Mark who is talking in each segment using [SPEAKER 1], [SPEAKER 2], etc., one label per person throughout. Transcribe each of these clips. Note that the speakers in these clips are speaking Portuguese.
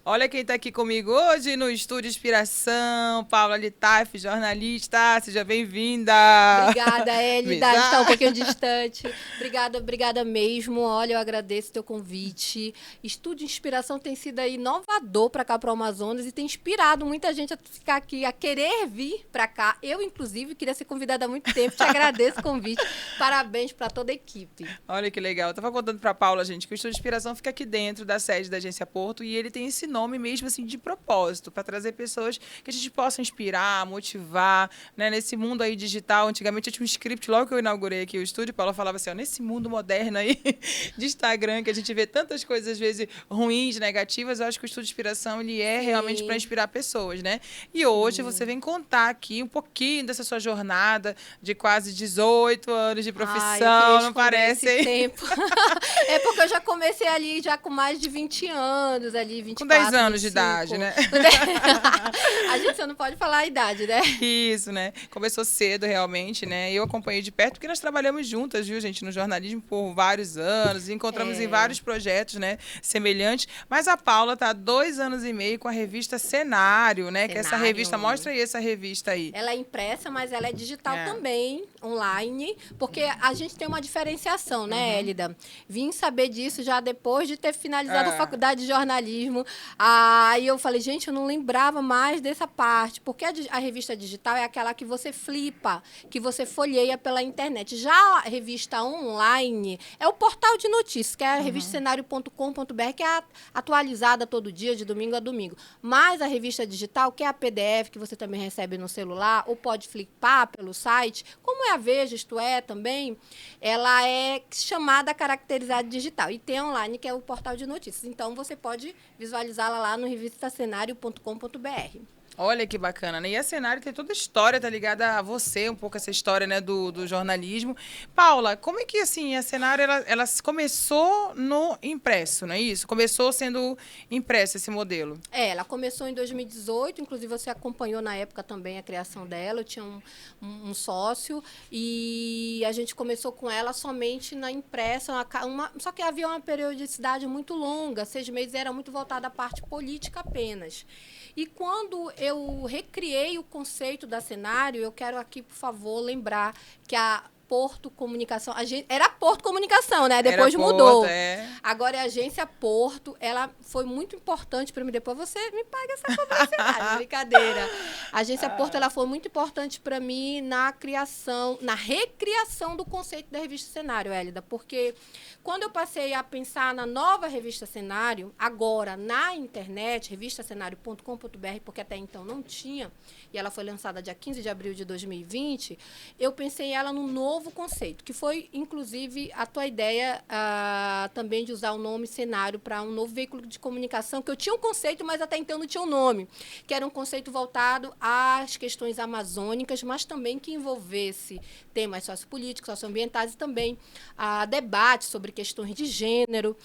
[SPEAKER 1] Olha quem está aqui comigo hoje no Estúdio Inspiração, Paula Littaf, jornalista. Seja bem-vinda.
[SPEAKER 2] Obrigada, Elida. A gente está um
[SPEAKER 1] Misa.
[SPEAKER 2] pouquinho distante. Obrigada mesmo. Olha, eu agradeço o teu convite. Estúdio Inspiração tem sido aí inovador para cá, para o Amazonas, e tem inspirado muita gente a ficar aqui, a querer vir para cá. Eu, inclusive, queria ser convidada há muito tempo. Te agradeço o convite. Parabéns para toda a equipe.
[SPEAKER 1] Olha que legal. Eu estava contando para a Paula, gente, que o Estúdio Inspiração fica aqui dentro da sede da Agência Porto e ele tem esse nome mesmo assim de propósito, para trazer pessoas que a gente possa inspirar, motivar, né? Nesse mundo aí digital. Antigamente eu tinha um script, logo que eu inaugurei aqui o estúdio, Paula falava assim, ó, nesse mundo moderno aí de Instagram, que a gente vê tantas coisas às vezes ruins, negativas, eu acho que o Estúdio Inspiração ele é realmente para inspirar pessoas, né? E hoje você vem contar aqui um pouquinho dessa sua jornada de quase 18 anos de profissão, não parece,
[SPEAKER 2] esse
[SPEAKER 1] hein?
[SPEAKER 2] tempo. É porque eu já comecei ali já com mais de 20 anos, ali 24,
[SPEAKER 1] Com 10 anos
[SPEAKER 2] 25.
[SPEAKER 1] de idade, né?
[SPEAKER 2] A gente só não pode falar a idade, né?
[SPEAKER 1] Isso, né? Começou cedo, realmente, né? Eu acompanhei de perto, porque nós trabalhamos juntas, viu, gente, no jornalismo por vários anos, e encontramos em vários projetos, né, semelhantes. Mas a Paula está há 2 anos e meio com a revista Cenário, né? Que é essa revista, mostra aí essa revista aí.
[SPEAKER 2] Ela é impressa, mas ela é digital também, online, porque a gente tem uma diferenciação, né, Elida? Vim saber disso já depois de ter finalizado a faculdade de jornalismo. Aí eu falei, gente, eu não lembrava mais dessa parte, porque a revista digital é aquela que você flipa, que você folheia pela internet. Já a revista online é o portal de notícias, que é a revistacenario.com.br, que é atualizada todo dia, de domingo a domingo. Mas a revista digital, que é a PDF, que você também recebe no celular, ou pode flipar pelo site, como é a Veja, isto é, também, ela é chamada caracterizada digital. E tem online, que é o portal de notícias. Então, você pode visualizá-la lá no revistacenario.com.br.
[SPEAKER 1] Olha que bacana, né? E a Cenário tem toda a história, tá ligada a você, um pouco essa história, né, do jornalismo. Paula, como é que, assim, a Cenário, ela começou no impresso, não é isso? Começou sendo impresso esse modelo.
[SPEAKER 2] Ela começou em 2018, inclusive você acompanhou na época também a criação dela, eu tinha um sócio, e a gente começou com ela somente na impressa, só que havia uma periodicidade muito longa, 6 meses, era muito voltada à parte política apenas. E quando eu recriei o conceito da Cenário, eu quero aqui, por favor, lembrar que a Porto Comunicação, era Porto Comunicação, né? Depois mudou. Agora é a Agência Porto, ela foi muito importante para mim. Depois você me paga essa publicidade, brincadeira. A Agência Porto, ela foi muito importante para mim na criação, na recriação do conceito da revista Cenário, Hélida, porque quando eu passei a pensar na nova revista Cenário, agora na internet, revistacenario.com.br, porque até então não tinha, e ela foi lançada dia 15 de abril de 2020, eu pensei ela num novo conceito, que foi, inclusive, a tua ideia também de usar o nome Cenário para um novo veículo de comunicação, que eu tinha um conceito, mas até então não tinha um nome, que era um conceito voltado às questões amazônicas, mas também que envolvesse temas sociopolíticos, socioambientais e também debate sobre questões de gênero,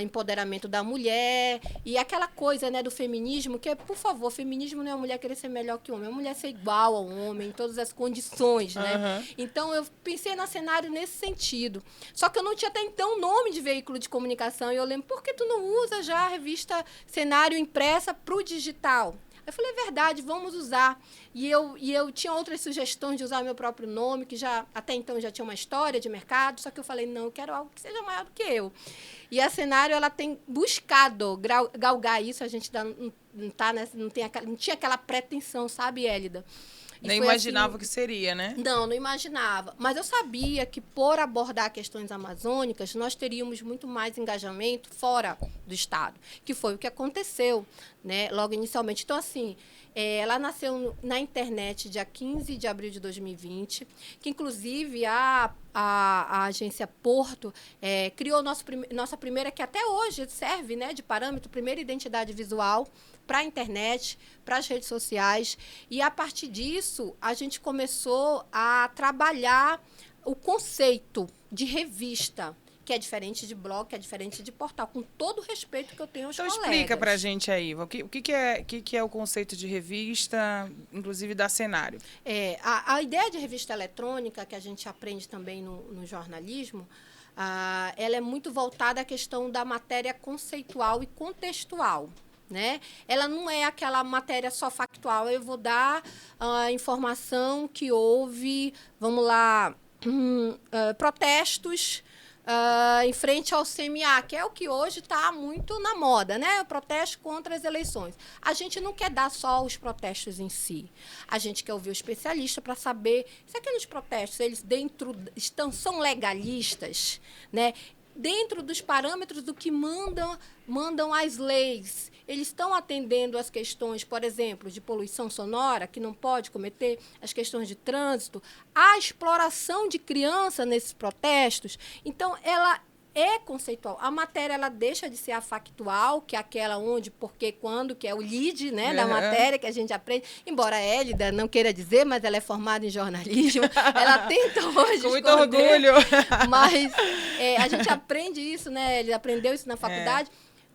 [SPEAKER 2] empoderamento da mulher e aquela coisa, né, do feminismo, que é, por favor, feminismo não é a mulher querer ser melhor que o homem, é a mulher ser igual ao homem, em todas as condições, né? Então, eu pensei no Cenário nesse sentido. Só que eu não tinha até então nome de veículo de comunicação, e eu lembro, por que tu não usa já a revista Cenário impressa para o digital? Eu falei, é verdade, vamos usar. E eu tinha outras sugestões de usar o meu próprio nome, que já até então já tinha uma história de mercado, só que eu falei, não, eu quero algo que seja maior do que eu. E a Cenário, ela tem buscado galgar isso, a gente não tinha aquela pretensão, sabe, Hélida?
[SPEAKER 1] Nem imaginava o que seria, né?
[SPEAKER 2] Não imaginava. Mas eu sabia que, por abordar questões amazônicas, nós teríamos muito mais engajamento fora do Estado, que foi o que aconteceu, né, logo inicialmente. Então, assim, ela nasceu na internet dia 15 de abril de 2020, que, inclusive, a Agência Porto criou nossa primeira, que até hoje serve, né, de parâmetro, primeira identidade visual para a internet, para as redes sociais. E, a partir disso, a gente começou a trabalhar o conceito de revista, que é diferente de blog, que é diferente de portal, com todo o respeito que eu tenho aos colegas.
[SPEAKER 1] Então, explica para a gente aí, o que é o conceito de revista, inclusive da Cenário?
[SPEAKER 2] A ideia de revista eletrônica, que a gente aprende também no jornalismo, ela é muito voltada à questão da matéria conceitual e contextual. né? Ela não é aquela matéria só factual. Eu vou dar a informação que houve, vamos lá, protestos em frente ao CMA, que é o que hoje está muito na moda, né? O protesto contra as eleições. A gente não quer dar só os protestos em si. A gente quer ouvir o especialista para saber se aqueles protestos, eles são legalistas, né? Dentro dos parâmetros do que mandam as leis. Eles estão atendendo as questões, por exemplo, de poluição sonora, que não pode cometer, as questões de trânsito, a exploração de criança nesses protestos. Então, ela é conceitual. A matéria ela deixa de ser a factual, que é aquela onde, porquê, quando, que é o lead, né, da matéria que a gente aprende. Embora a Hélida não queira dizer, mas ela é formada em jornalismo. Ela tenta hoje
[SPEAKER 1] com muito orgulho.
[SPEAKER 2] Mas a gente aprende isso, né? Ele aprendeu isso na faculdade.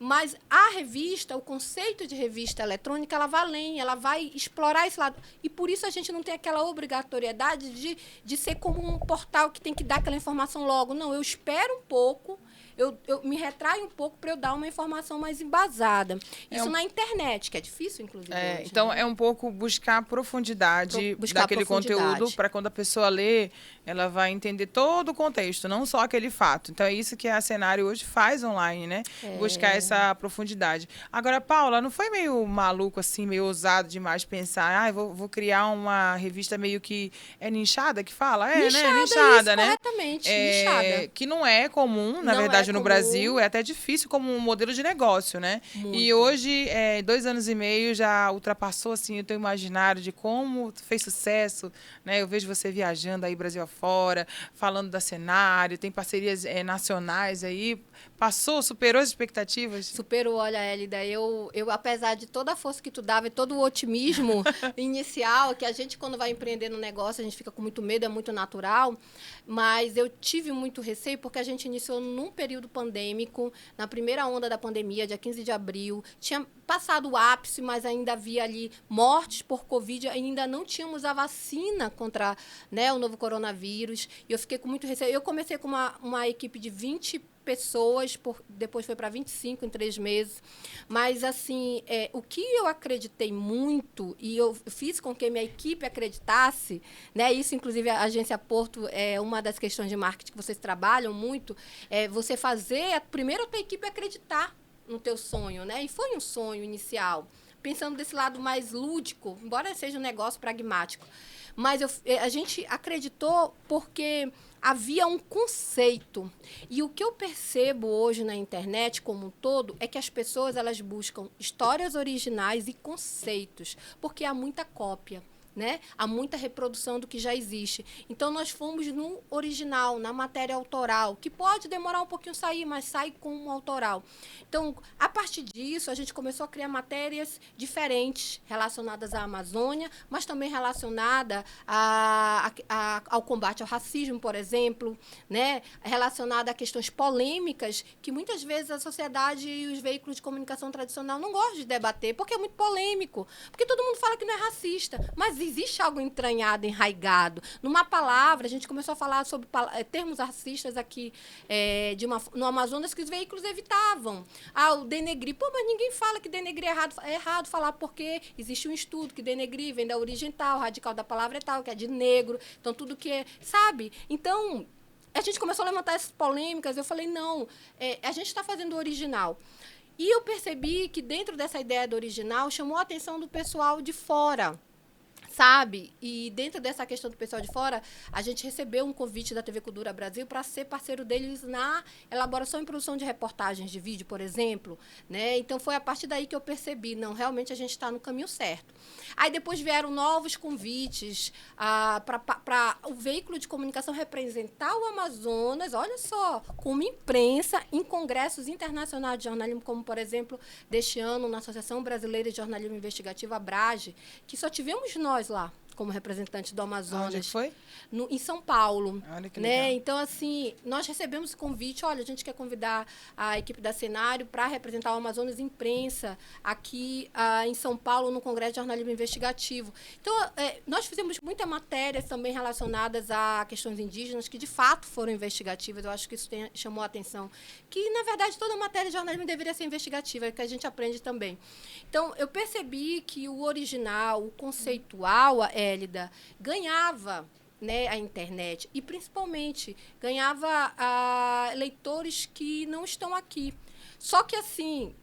[SPEAKER 2] Mas a revista, o conceito de revista eletrônica, ela vai além, ela vai explorar esse lado. E por isso a gente não tem aquela obrigatoriedade de ser como um portal que tem que dar aquela informação logo. Não, eu espero um pouco, eu me retraio um pouco para eu dar uma informação mais embasada. Isso na internet, que é difícil, inclusive. Hoje,
[SPEAKER 1] então,
[SPEAKER 2] né?
[SPEAKER 1] é um pouco buscar profundidade daquele conteúdo, para quando a pessoa lê, ela vai entender todo o contexto, não só aquele fato. Então, é isso que a Cenário hoje faz online, né? Buscar essa profundidade. Agora, Paula, não foi meio maluco, assim, meio ousado demais pensar, vou criar uma revista meio que nichada, que fala?
[SPEAKER 2] Nichada,
[SPEAKER 1] né?
[SPEAKER 2] Corretamente, nichada.
[SPEAKER 1] Que não é comum, na verdade, no Brasil. É até difícil como um modelo de negócio, né?
[SPEAKER 2] Muito.
[SPEAKER 1] E hoje, 2 anos e meio, já ultrapassou, assim, o teu imaginário de como fez sucesso, né? Eu vejo você viajando aí Brasil afora, falando da Cenário, tem parcerias nacionais aí. Superou as expectativas?
[SPEAKER 2] Superou, olha, Hélida, eu, apesar de toda a força que tu dava e todo o otimismo inicial, que a gente, quando vai empreender no negócio, a gente fica com muito medo, é muito natural, mas eu tive muito receio, porque a gente iniciou num período pandêmico, na primeira onda da pandemia, dia 15 de abril, tinha passado o ápice, mas ainda havia ali mortes por Covid, ainda não tínhamos a vacina contra, né, o novo coronavírus, e eu fiquei com muito receio. Eu comecei com uma equipe de 20 pessoas, depois foi para 25 em 3 meses. Mas, assim, o que eu acreditei muito, e eu fiz com que minha equipe acreditasse, né, isso, inclusive, a Agência Porto é uma das questões de marketing que vocês trabalham muito, é você fazer, primeiro, a tua equipe acreditar no teu sonho, né? E foi um sonho inicial, pensando desse lado mais lúdico, embora seja um negócio pragmático. Mas a gente acreditou porque havia um conceito. E o que eu percebo hoje na internet como um todo é que as pessoas elas buscam histórias originais e conceitos, porque há muita cópia, né? Há muita reprodução do que já existe. Então, nós fomos no original, na matéria autoral, que pode demorar um pouquinho sair, mas sai como autoral. Então, a partir disso, a gente começou a criar matérias diferentes relacionadas à Amazônia, mas também relacionada ao combate ao racismo, por exemplo, né? Relacionada a questões polêmicas que, muitas vezes, a sociedade e os veículos de comunicação tradicional não gostam de debater, porque é muito polêmico. Porque todo mundo fala que não é racista, mas existe algo entranhado, enraigado. Numa palavra, a gente começou a falar sobre termos racistas aqui no Amazonas que os veículos evitavam. O denegrir. Pô, mas ninguém fala que denegrir é errado. É errado falar porque existe um estudo que denegrir vem da origem tal, radical da palavra é tal, que é de negro. Então, tudo que é... Sabe? Então, a gente começou a levantar essas polêmicas. Eu falei, não, a gente está fazendo o original. E eu percebi que, dentro dessa ideia do original, chamou a atenção do pessoal de fora. Sabe? E dentro dessa questão do pessoal de fora, a gente recebeu um convite da TV Cultura Brasil para ser parceiro deles na elaboração e produção de reportagens de vídeo, por exemplo, né? Então, foi a partir daí que eu percebi, não, realmente a gente está no caminho certo. Aí, depois vieram novos convites para o veículo de comunicação representar o Amazonas, olha só, como imprensa em congressos internacionais de jornalismo, como, por exemplo, deste ano, na Associação Brasileira de Jornalismo Investigativo, a ABRAGE, que só tivemos nós nós lá, como representante do Amazonas.
[SPEAKER 1] Onde foi?
[SPEAKER 2] Em São Paulo.
[SPEAKER 1] Olha que
[SPEAKER 2] né?
[SPEAKER 1] legal.
[SPEAKER 2] Então, assim, nós recebemos o convite, olha, a gente quer convidar a equipe da Cenário para representar o Amazonas Imprensa aqui em São Paulo, no Congresso de Jornalismo Investigativo. Então, nós fizemos muitas matérias também relacionadas a questões indígenas, que de fato foram investigativas. Eu acho que isso chamou a atenção. Que, na verdade, toda matéria de jornalismo deveria ser investigativa, é que a gente aprende também. Então, eu percebi que o original, o conceitual, a Hélida, ganhava, né, a internet e, principalmente, ganhava leitores que não estão aqui. Só que, assim,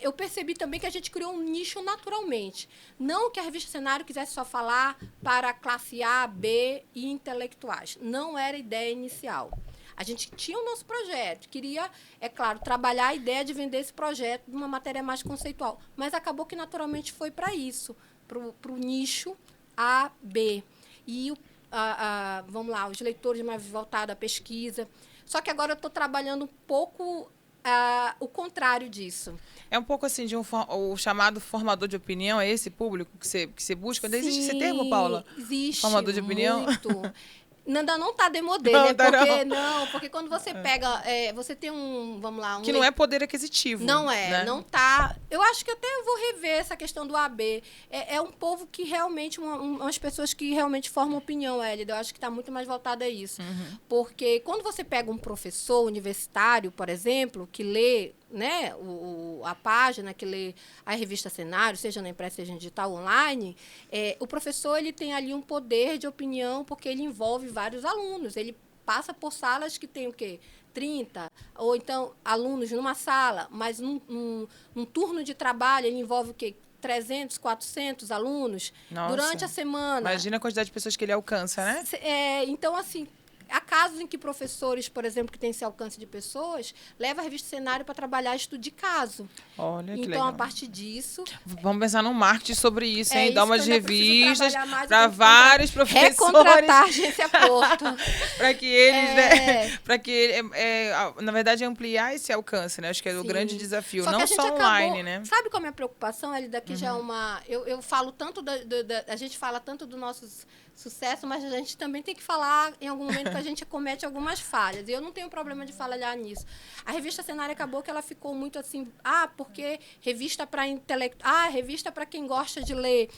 [SPEAKER 2] eu percebi também que a gente criou um nicho naturalmente. Não que a revista Cenário quisesse só falar para a classe A, B e intelectuais. Não era a ideia inicial. A gente tinha o nosso projeto, queria, é claro, trabalhar a ideia de vender esse projeto de uma matéria mais conceitual. Mas acabou que, naturalmente, foi para isso, para o nicho A, B. E vamos lá, os leitores mais voltados à pesquisa. Só que agora eu estou trabalhando um pouco o contrário disso.
[SPEAKER 1] É um pouco assim de o chamado formador de opinião, é esse público que você busca? Ainda existe esse termo, Paula?
[SPEAKER 2] Existe.
[SPEAKER 1] Formador de opinião?
[SPEAKER 2] Muito. Ainda não está demodê,
[SPEAKER 1] Não,
[SPEAKER 2] né?
[SPEAKER 1] tá
[SPEAKER 2] Porque quando você pega, você tem vamos lá,
[SPEAKER 1] que não é poder aquisitivo.
[SPEAKER 2] Não é,
[SPEAKER 1] né?
[SPEAKER 2] não tá. Eu acho que até eu vou rever essa questão do AB. É um povo que realmente, umas pessoas que realmente formam opinião, Hélida. Eu acho que está muito mais voltada a isso.
[SPEAKER 1] Uhum.
[SPEAKER 2] Porque quando você pega um professor universitário, por exemplo, que lê, né, a página, que lê a revista Cenário, seja na impressa, seja em digital, online, o professor ele tem ali um poder de opinião porque ele envolve vários alunos. Ele passa por salas que tem o quê? 30, ou então alunos numa sala, mas num turno de trabalho ele envolve o quê? 300, 400 alunos.
[SPEAKER 1] Nossa.
[SPEAKER 2] Durante a semana.
[SPEAKER 1] Imagina a quantidade de pessoas que ele alcança, né?
[SPEAKER 2] Então, assim, há casos em que professores, por exemplo, que têm esse alcance de pessoas, levam a revista Cenário para trabalhar estudo de caso.
[SPEAKER 1] Olha que
[SPEAKER 2] então,
[SPEAKER 1] legal.
[SPEAKER 2] a partir disso...
[SPEAKER 1] Vamos pensar no marketing sobre isso, hein?
[SPEAKER 2] isso
[SPEAKER 1] Dar umas
[SPEAKER 2] que eu ainda preciso
[SPEAKER 1] revistas
[SPEAKER 2] trabalhar mais,
[SPEAKER 1] para
[SPEAKER 2] eu tenho que
[SPEAKER 1] vários professores.
[SPEAKER 2] recontratar a agência Porto.
[SPEAKER 1] para que eles, né? Para que, na verdade, ampliar esse alcance, né? Acho que é o
[SPEAKER 2] Sim.
[SPEAKER 1] grande desafio.
[SPEAKER 2] Só que
[SPEAKER 1] não
[SPEAKER 2] a gente
[SPEAKER 1] só
[SPEAKER 2] acabou,
[SPEAKER 1] online, né?
[SPEAKER 2] Sabe qual é a minha preocupação? Ele daqui já é uma... Eu falo tanto a gente fala tanto do nosso sucesso, mas a gente também tem que falar em algum momento que a gente comete algumas falhas. E eu não tenho problema de falar nisso. A revista Cenário acabou que ela ficou muito assim, porque revista para intelectual, revista para quem gosta de ler.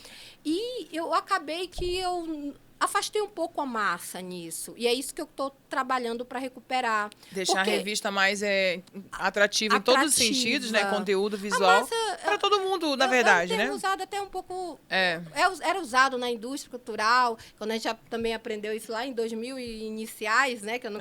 [SPEAKER 2] E eu acabei que eu afastei um pouco a massa nisso. E é isso que eu estou trabalhando para recuperar.
[SPEAKER 1] Deixar a revista mais atrativa em todos os sentidos, né? Conteúdo visual. Para todo mundo, na verdade,
[SPEAKER 2] eu
[SPEAKER 1] né?
[SPEAKER 2] tenho usado até um pouco... Era usado na indústria cultural, quando a gente já também aprendeu isso lá em 2000 e iniciais, né? Que eu não,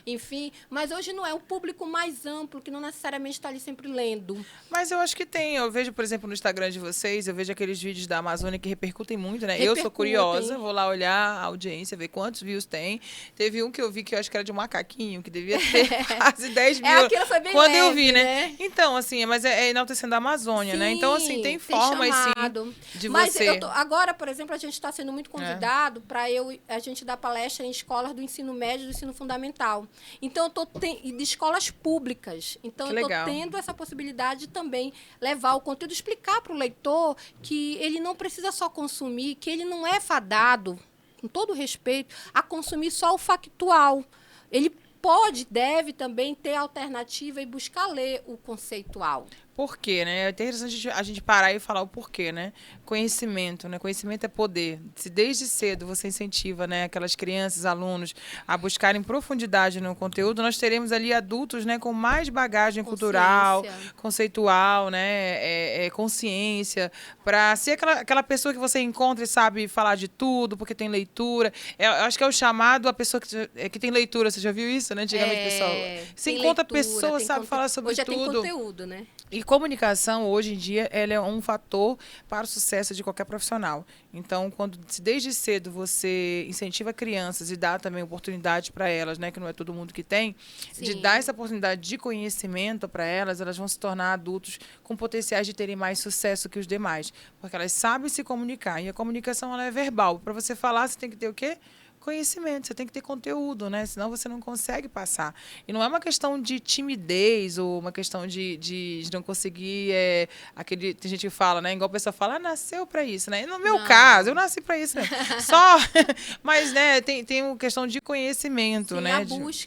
[SPEAKER 2] enfim, mas hoje não é um público mais amplo, que não necessariamente está ali sempre lendo.
[SPEAKER 1] Mas eu acho que tem. Eu vejo, por exemplo, no Instagram de vocês, eu vejo aqueles vídeos da Amazônia que repercutem muito, né? Eu sou curiosa, vou lá olhar a audiência, ver quantos views tem. Teve um que eu vi que eu acho que era de um macaquinho, que devia ter quase 10 mil.
[SPEAKER 2] Aquilo foi bem
[SPEAKER 1] quando
[SPEAKER 2] leve,
[SPEAKER 1] eu vi, né? Então, assim, mas é enaltecendo a Amazônia, né? Então, assim, tem formas, sim, de
[SPEAKER 2] mas
[SPEAKER 1] você...
[SPEAKER 2] agora, por exemplo, a gente está sendo muito convidado para a gente dar palestra em escolas do ensino médio e do ensino fundamental. Então, eu estou de escolas públicas. Então, eu estou tendo essa possibilidade de também levar o conteúdo, explicar para o leitor que ele não precisa só consumir, que ele não é fadado, com todo respeito, a consumir só o factual. Ele deve também ter alternativa e buscar ler o conceitual.
[SPEAKER 1] Por quê, né? É interessante a gente parar e falar o porquê, né? Conhecimento, né? Conhecimento é poder. Se desde cedo você incentiva, né, aquelas crianças, alunos, a buscarem profundidade no conteúdo, nós teremos ali adultos, né, com mais bagagem cultural, conceitual, né, consciência, para ser aquela pessoa que você encontra e sabe falar de tudo, porque tem leitura. Eu acho que é o chamado a pessoa que tem leitura. Você já viu isso, né? Antigamente, pessoal. Você encontra pessoas, sabe falar sobre
[SPEAKER 2] hoje
[SPEAKER 1] tudo.
[SPEAKER 2] Hoje tem conteúdo, né?
[SPEAKER 1] E comunicação, hoje em dia, ela é um fator para o sucesso de qualquer profissional. Então, quando desde cedo você incentiva crianças e dá também oportunidade para elas, né, que não é todo mundo que tem, de dar essa oportunidade de conhecimento para elas, elas vão se tornar adultos com potenciais de terem mais sucesso que os demais. Porque elas sabem se comunicar. E a comunicação ela é verbal. Para você falar, você tem que ter o quê? conhecimento, você tem que ter conteúdo, né? Senão você não consegue passar. E não é uma questão de timidez ou uma questão de não conseguir aquele. Tem gente que fala, né? Igual a pessoa fala, nasceu para isso, né? E no meu caso, eu nasci para isso, né? Só. Mas, né, tem uma questão de conhecimento,
[SPEAKER 2] Sim,
[SPEAKER 1] né?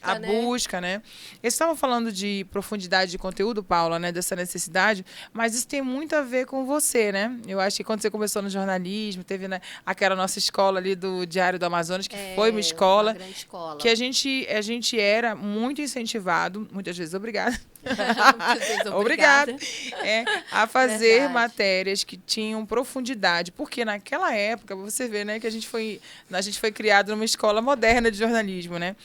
[SPEAKER 2] A
[SPEAKER 1] busca, né? Eles estavam falando de profundidade de conteúdo, Paula, né? Dessa necessidade, mas isso tem muito a ver com você, né? Eu acho que quando você começou no jornalismo, teve, né, aquela nossa escola ali do Diário do Amazonas, que foi uma escola,
[SPEAKER 2] grande escola.
[SPEAKER 1] que a gente era muito incentivado, muitas vezes, obrigada.
[SPEAKER 2] Obrigada.
[SPEAKER 1] A fazer matérias que tinham profundidade, porque naquela época, você vê, né, que a gente foi criado numa escola moderna de jornalismo, né?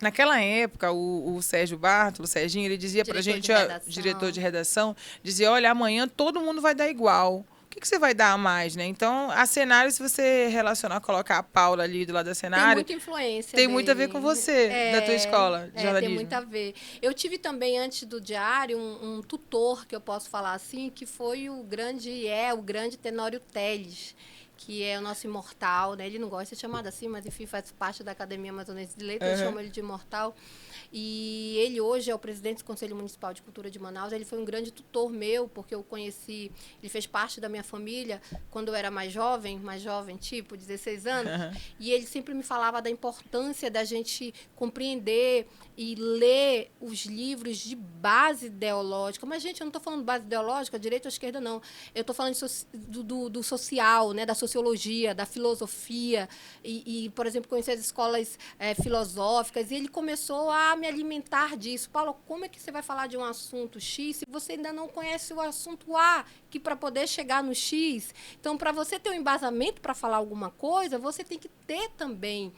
[SPEAKER 1] Naquela época, o Sérgio Bartolo, o Serginho, ele dizia para a gente, diretor de redação, dizia, olha, amanhã todo mundo vai dar igual. O que você vai dar a mais, né? Então, a Cenário, se você relacionar, colocar a Paula ali do lado da Cenário...
[SPEAKER 2] Tem muita influência
[SPEAKER 1] Tem muito a ver com você, da tua escola de jornalismo.
[SPEAKER 2] Tem muito a ver. Eu tive também, antes do Diário, um tutor, que eu posso falar assim, que foi o grande Tenório Teles, que é o nosso imortal, né? Ele não gosta de ser chamado assim, mas enfim, faz parte da Academia Amazonense de Letras, eu chamo ele de imortal. E ele hoje é o presidente do Conselho Municipal de Cultura de Manaus. Ele foi um grande tutor meu, porque eu conheci, ele fez parte da minha família quando eu era mais jovem, tipo 16 anos, e ele sempre me falava da importância da gente compreender e ler os livros de base ideológica. Mas, gente, eu não estou falando de base ideológica, direita ou esquerda, não. Eu estou falando do social, né, da sociologia, da filosofia, e, por exemplo, conhecer as escolas filosóficas, e ele começou a me alimentar disso. Paulo, como é que você vai falar de um assunto X se você ainda não conhece o assunto A, que para poder chegar no X? Então, para você ter um embasamento para falar alguma coisa, você tem que ter também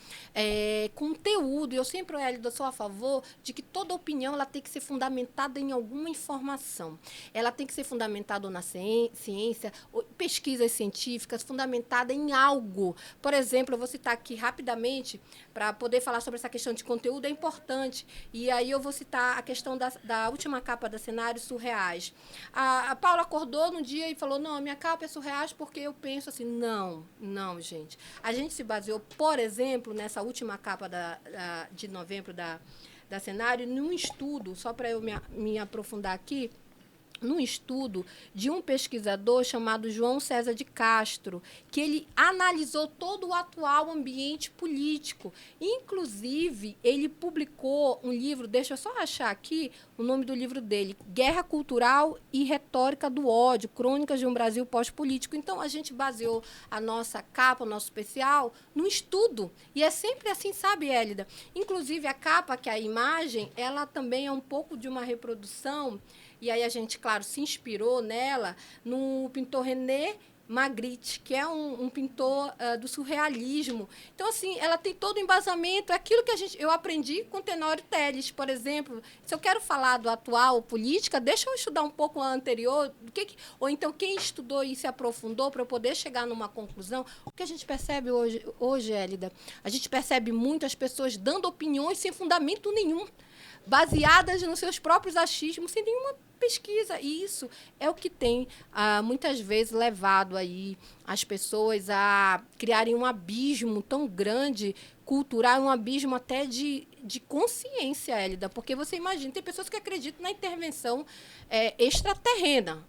[SPEAKER 2] conteúdo. Eu sempre, Hélida, sou a favor de que toda opinião ela tem que ser fundamentada em alguma informação. Ela tem que ser fundamentada na ciência, pesquisas científicas, fundamentada em algo. Por exemplo, eu vou citar aqui rapidamente, para poder falar sobre essa questão de conteúdo, é importante. E aí eu vou citar a questão da última capa da Cenário, Surreais. A Paula acordou no dia e falou, não, a minha capa é Surreais porque eu penso assim, não, gente. A gente se baseou, por exemplo, nessa última capa de novembro da Cenário, num estudo, só para eu me aprofundar aqui, num estudo de um pesquisador chamado João César de Castro, que ele analisou todo o atual ambiente político. Inclusive, ele publicou um livro, deixa eu só achar aqui o nome do livro dele, Guerra Cultural e Retórica do Ódio, Crônicas de um Brasil Pós-Político. Então, a gente baseou a nossa capa, o nosso especial, num estudo. E é sempre assim, sabe, Hélida? Inclusive, a capa, que é a imagem, ela também é um pouco de uma reprodução. E aí a gente, claro, se inspirou nela no pintor René Magritte, que é um pintor do surrealismo. Então, assim, ela tem todo o embasamento. É aquilo que eu aprendi com Tenório Teles, por exemplo. Se eu quero falar do atual política, deixa eu estudar um pouco a anterior, ou então quem estudou e se aprofundou para eu poder chegar numa conclusão. O que a gente percebe hoje, Hélida? A gente percebe muitas pessoas dando opiniões sem fundamento nenhum, baseadas nos seus próprios achismos, sem nenhuma pesquisa. E isso é o que tem, muitas vezes, levado aí as pessoas a criarem um abismo tão grande, cultural, um abismo até de consciência, Hélida. Porque você imagina, tem pessoas que acreditam na intervenção extraterrena.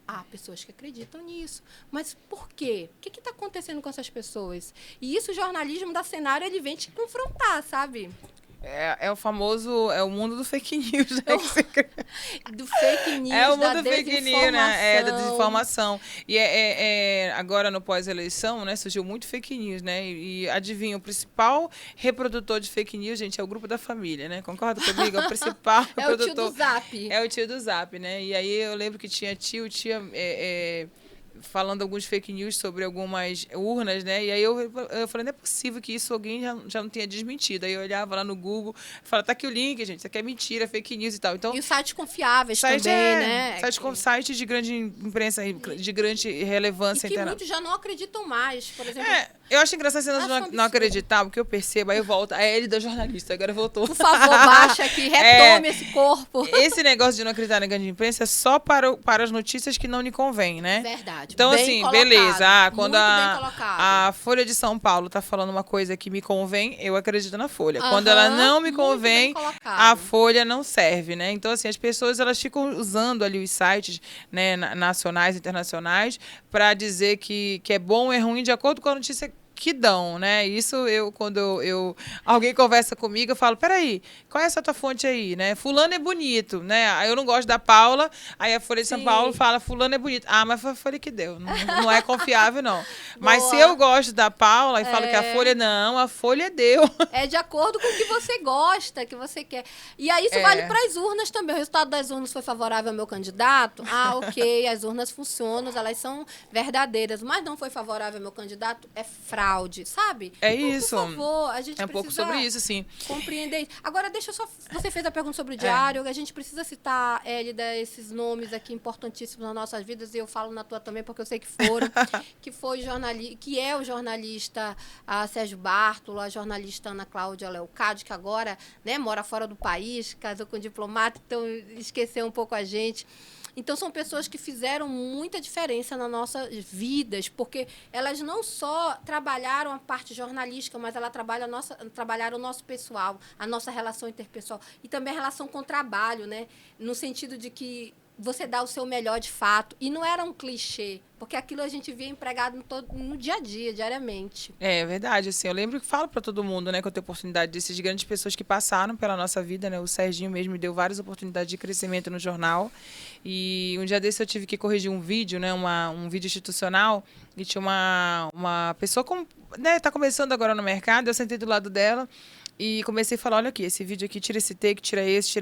[SPEAKER 2] Há pessoas que acreditam nisso. Mas por quê? O que está acontecendo com essas pessoas? E isso, o jornalismo da Cenário, ele vem te confrontar, sabe?
[SPEAKER 1] É o famoso, o mundo do fake news, né?
[SPEAKER 2] Do fake news,
[SPEAKER 1] o mundo do fake news, né? Da desinformação. E agora, no pós-eleição, né, surgiu muito fake news, né? E adivinha, o principal reprodutor de fake news, gente, é o grupo da família, né? Concorda comigo? É o principal reprodutor.
[SPEAKER 2] É o tio do Zap.
[SPEAKER 1] É o tio do Zap, né? E aí eu lembro que tinha tia falando alguns fake news sobre algumas urnas, né? E aí eu falei, não é possível que isso alguém já não tenha desmentido. Aí eu olhava lá no Google, falava, tá aqui o link, gente, isso aqui é mentira, fake news e tal. Então,
[SPEAKER 2] e os sites confiáveis também, né?
[SPEAKER 1] Sites de grande imprensa, de grande relevância.
[SPEAKER 2] E que muitos já não acreditam mais, por exemplo.
[SPEAKER 1] Eu acho engraçado você não acreditar, porque eu percebo, aí eu volto. A Hélida jornalista, agora voltou.
[SPEAKER 2] Por favor, baixa aqui, retome esse corpo.
[SPEAKER 1] Esse negócio de não acreditar na grande imprensa é só para as notícias que não lhe convém, né?
[SPEAKER 2] Verdade. verdade.
[SPEAKER 1] Então,
[SPEAKER 2] Bem
[SPEAKER 1] assim,
[SPEAKER 2] colocado,
[SPEAKER 1] beleza. Quando
[SPEAKER 2] muito bem colocado.
[SPEAKER 1] a Folha de São Paulo tá falando uma coisa que me convém, eu acredito na Folha. Quando ela não me
[SPEAKER 2] Muito
[SPEAKER 1] convém,
[SPEAKER 2] bem colocado.
[SPEAKER 1] a Folha não serve, né? Então, assim, as pessoas elas ficam usando ali os sites, né, nacionais, internacionais, para dizer que é bom ou é ruim de acordo com a notícia que dão, né? Isso quando alguém conversa comigo, eu falo, peraí, qual é essa tua fonte aí, né? Fulano é bonito, né? Aí eu não gosto da Paula, aí a Folha de São
[SPEAKER 2] Sim.
[SPEAKER 1] Paulo fala, fulano é bonito. Mas foi a Folha que deu, não é confiável, não. Mas se
[SPEAKER 2] Boa.
[SPEAKER 1] eu gosto da Paula e falo que a Folha não, a Folha deu.
[SPEAKER 2] É de acordo com o que você gosta, que você quer. E aí isso vale para as urnas também. O resultado das urnas foi favorável ao meu candidato? Ok, as urnas funcionam, elas são verdadeiras. Mas não foi favorável ao meu candidato? É fraude, sabe?
[SPEAKER 1] É
[SPEAKER 2] então,
[SPEAKER 1] isso.
[SPEAKER 2] Por favor, a gente
[SPEAKER 1] é um pouco sobre isso, sim.
[SPEAKER 2] compreender. Agora, deixa eu só... Você fez a pergunta sobre o diário. A gente precisa citar, Hélida, esses nomes aqui importantíssimos nas nossas vidas. E eu falo na tua também, porque eu sei que foram. Que é o jornalista Sérgio Bartolo, a jornalista Ana Cláudia Leocádio, que agora, né, mora fora do país, casou com um diplomata, então esqueceu um pouco a gente. Então, são pessoas que fizeram muita diferença nas nossas vidas, porque elas não só trabalharam a parte jornalística, mas elas trabalharam o nosso pessoal, a nossa relação interpessoal e também a relação com o trabalho, né? No sentido de que você dá o seu melhor de fato. E não era um clichê, porque aquilo a gente via empregado no dia a dia, diariamente.
[SPEAKER 1] É verdade, assim, eu lembro que falo para todo mundo, né, que eu tenho oportunidade desses grandes pessoas que passaram pela nossa vida, né, o Serginho mesmo me deu várias oportunidades de crescimento no jornal, e um dia desse eu tive que corrigir um vídeo, né, um vídeo institucional, e tinha uma pessoa, né, tá começando agora no mercado, eu sentei do lado dela, e comecei a falar, olha aqui, esse vídeo aqui, tira esse take, tira esse,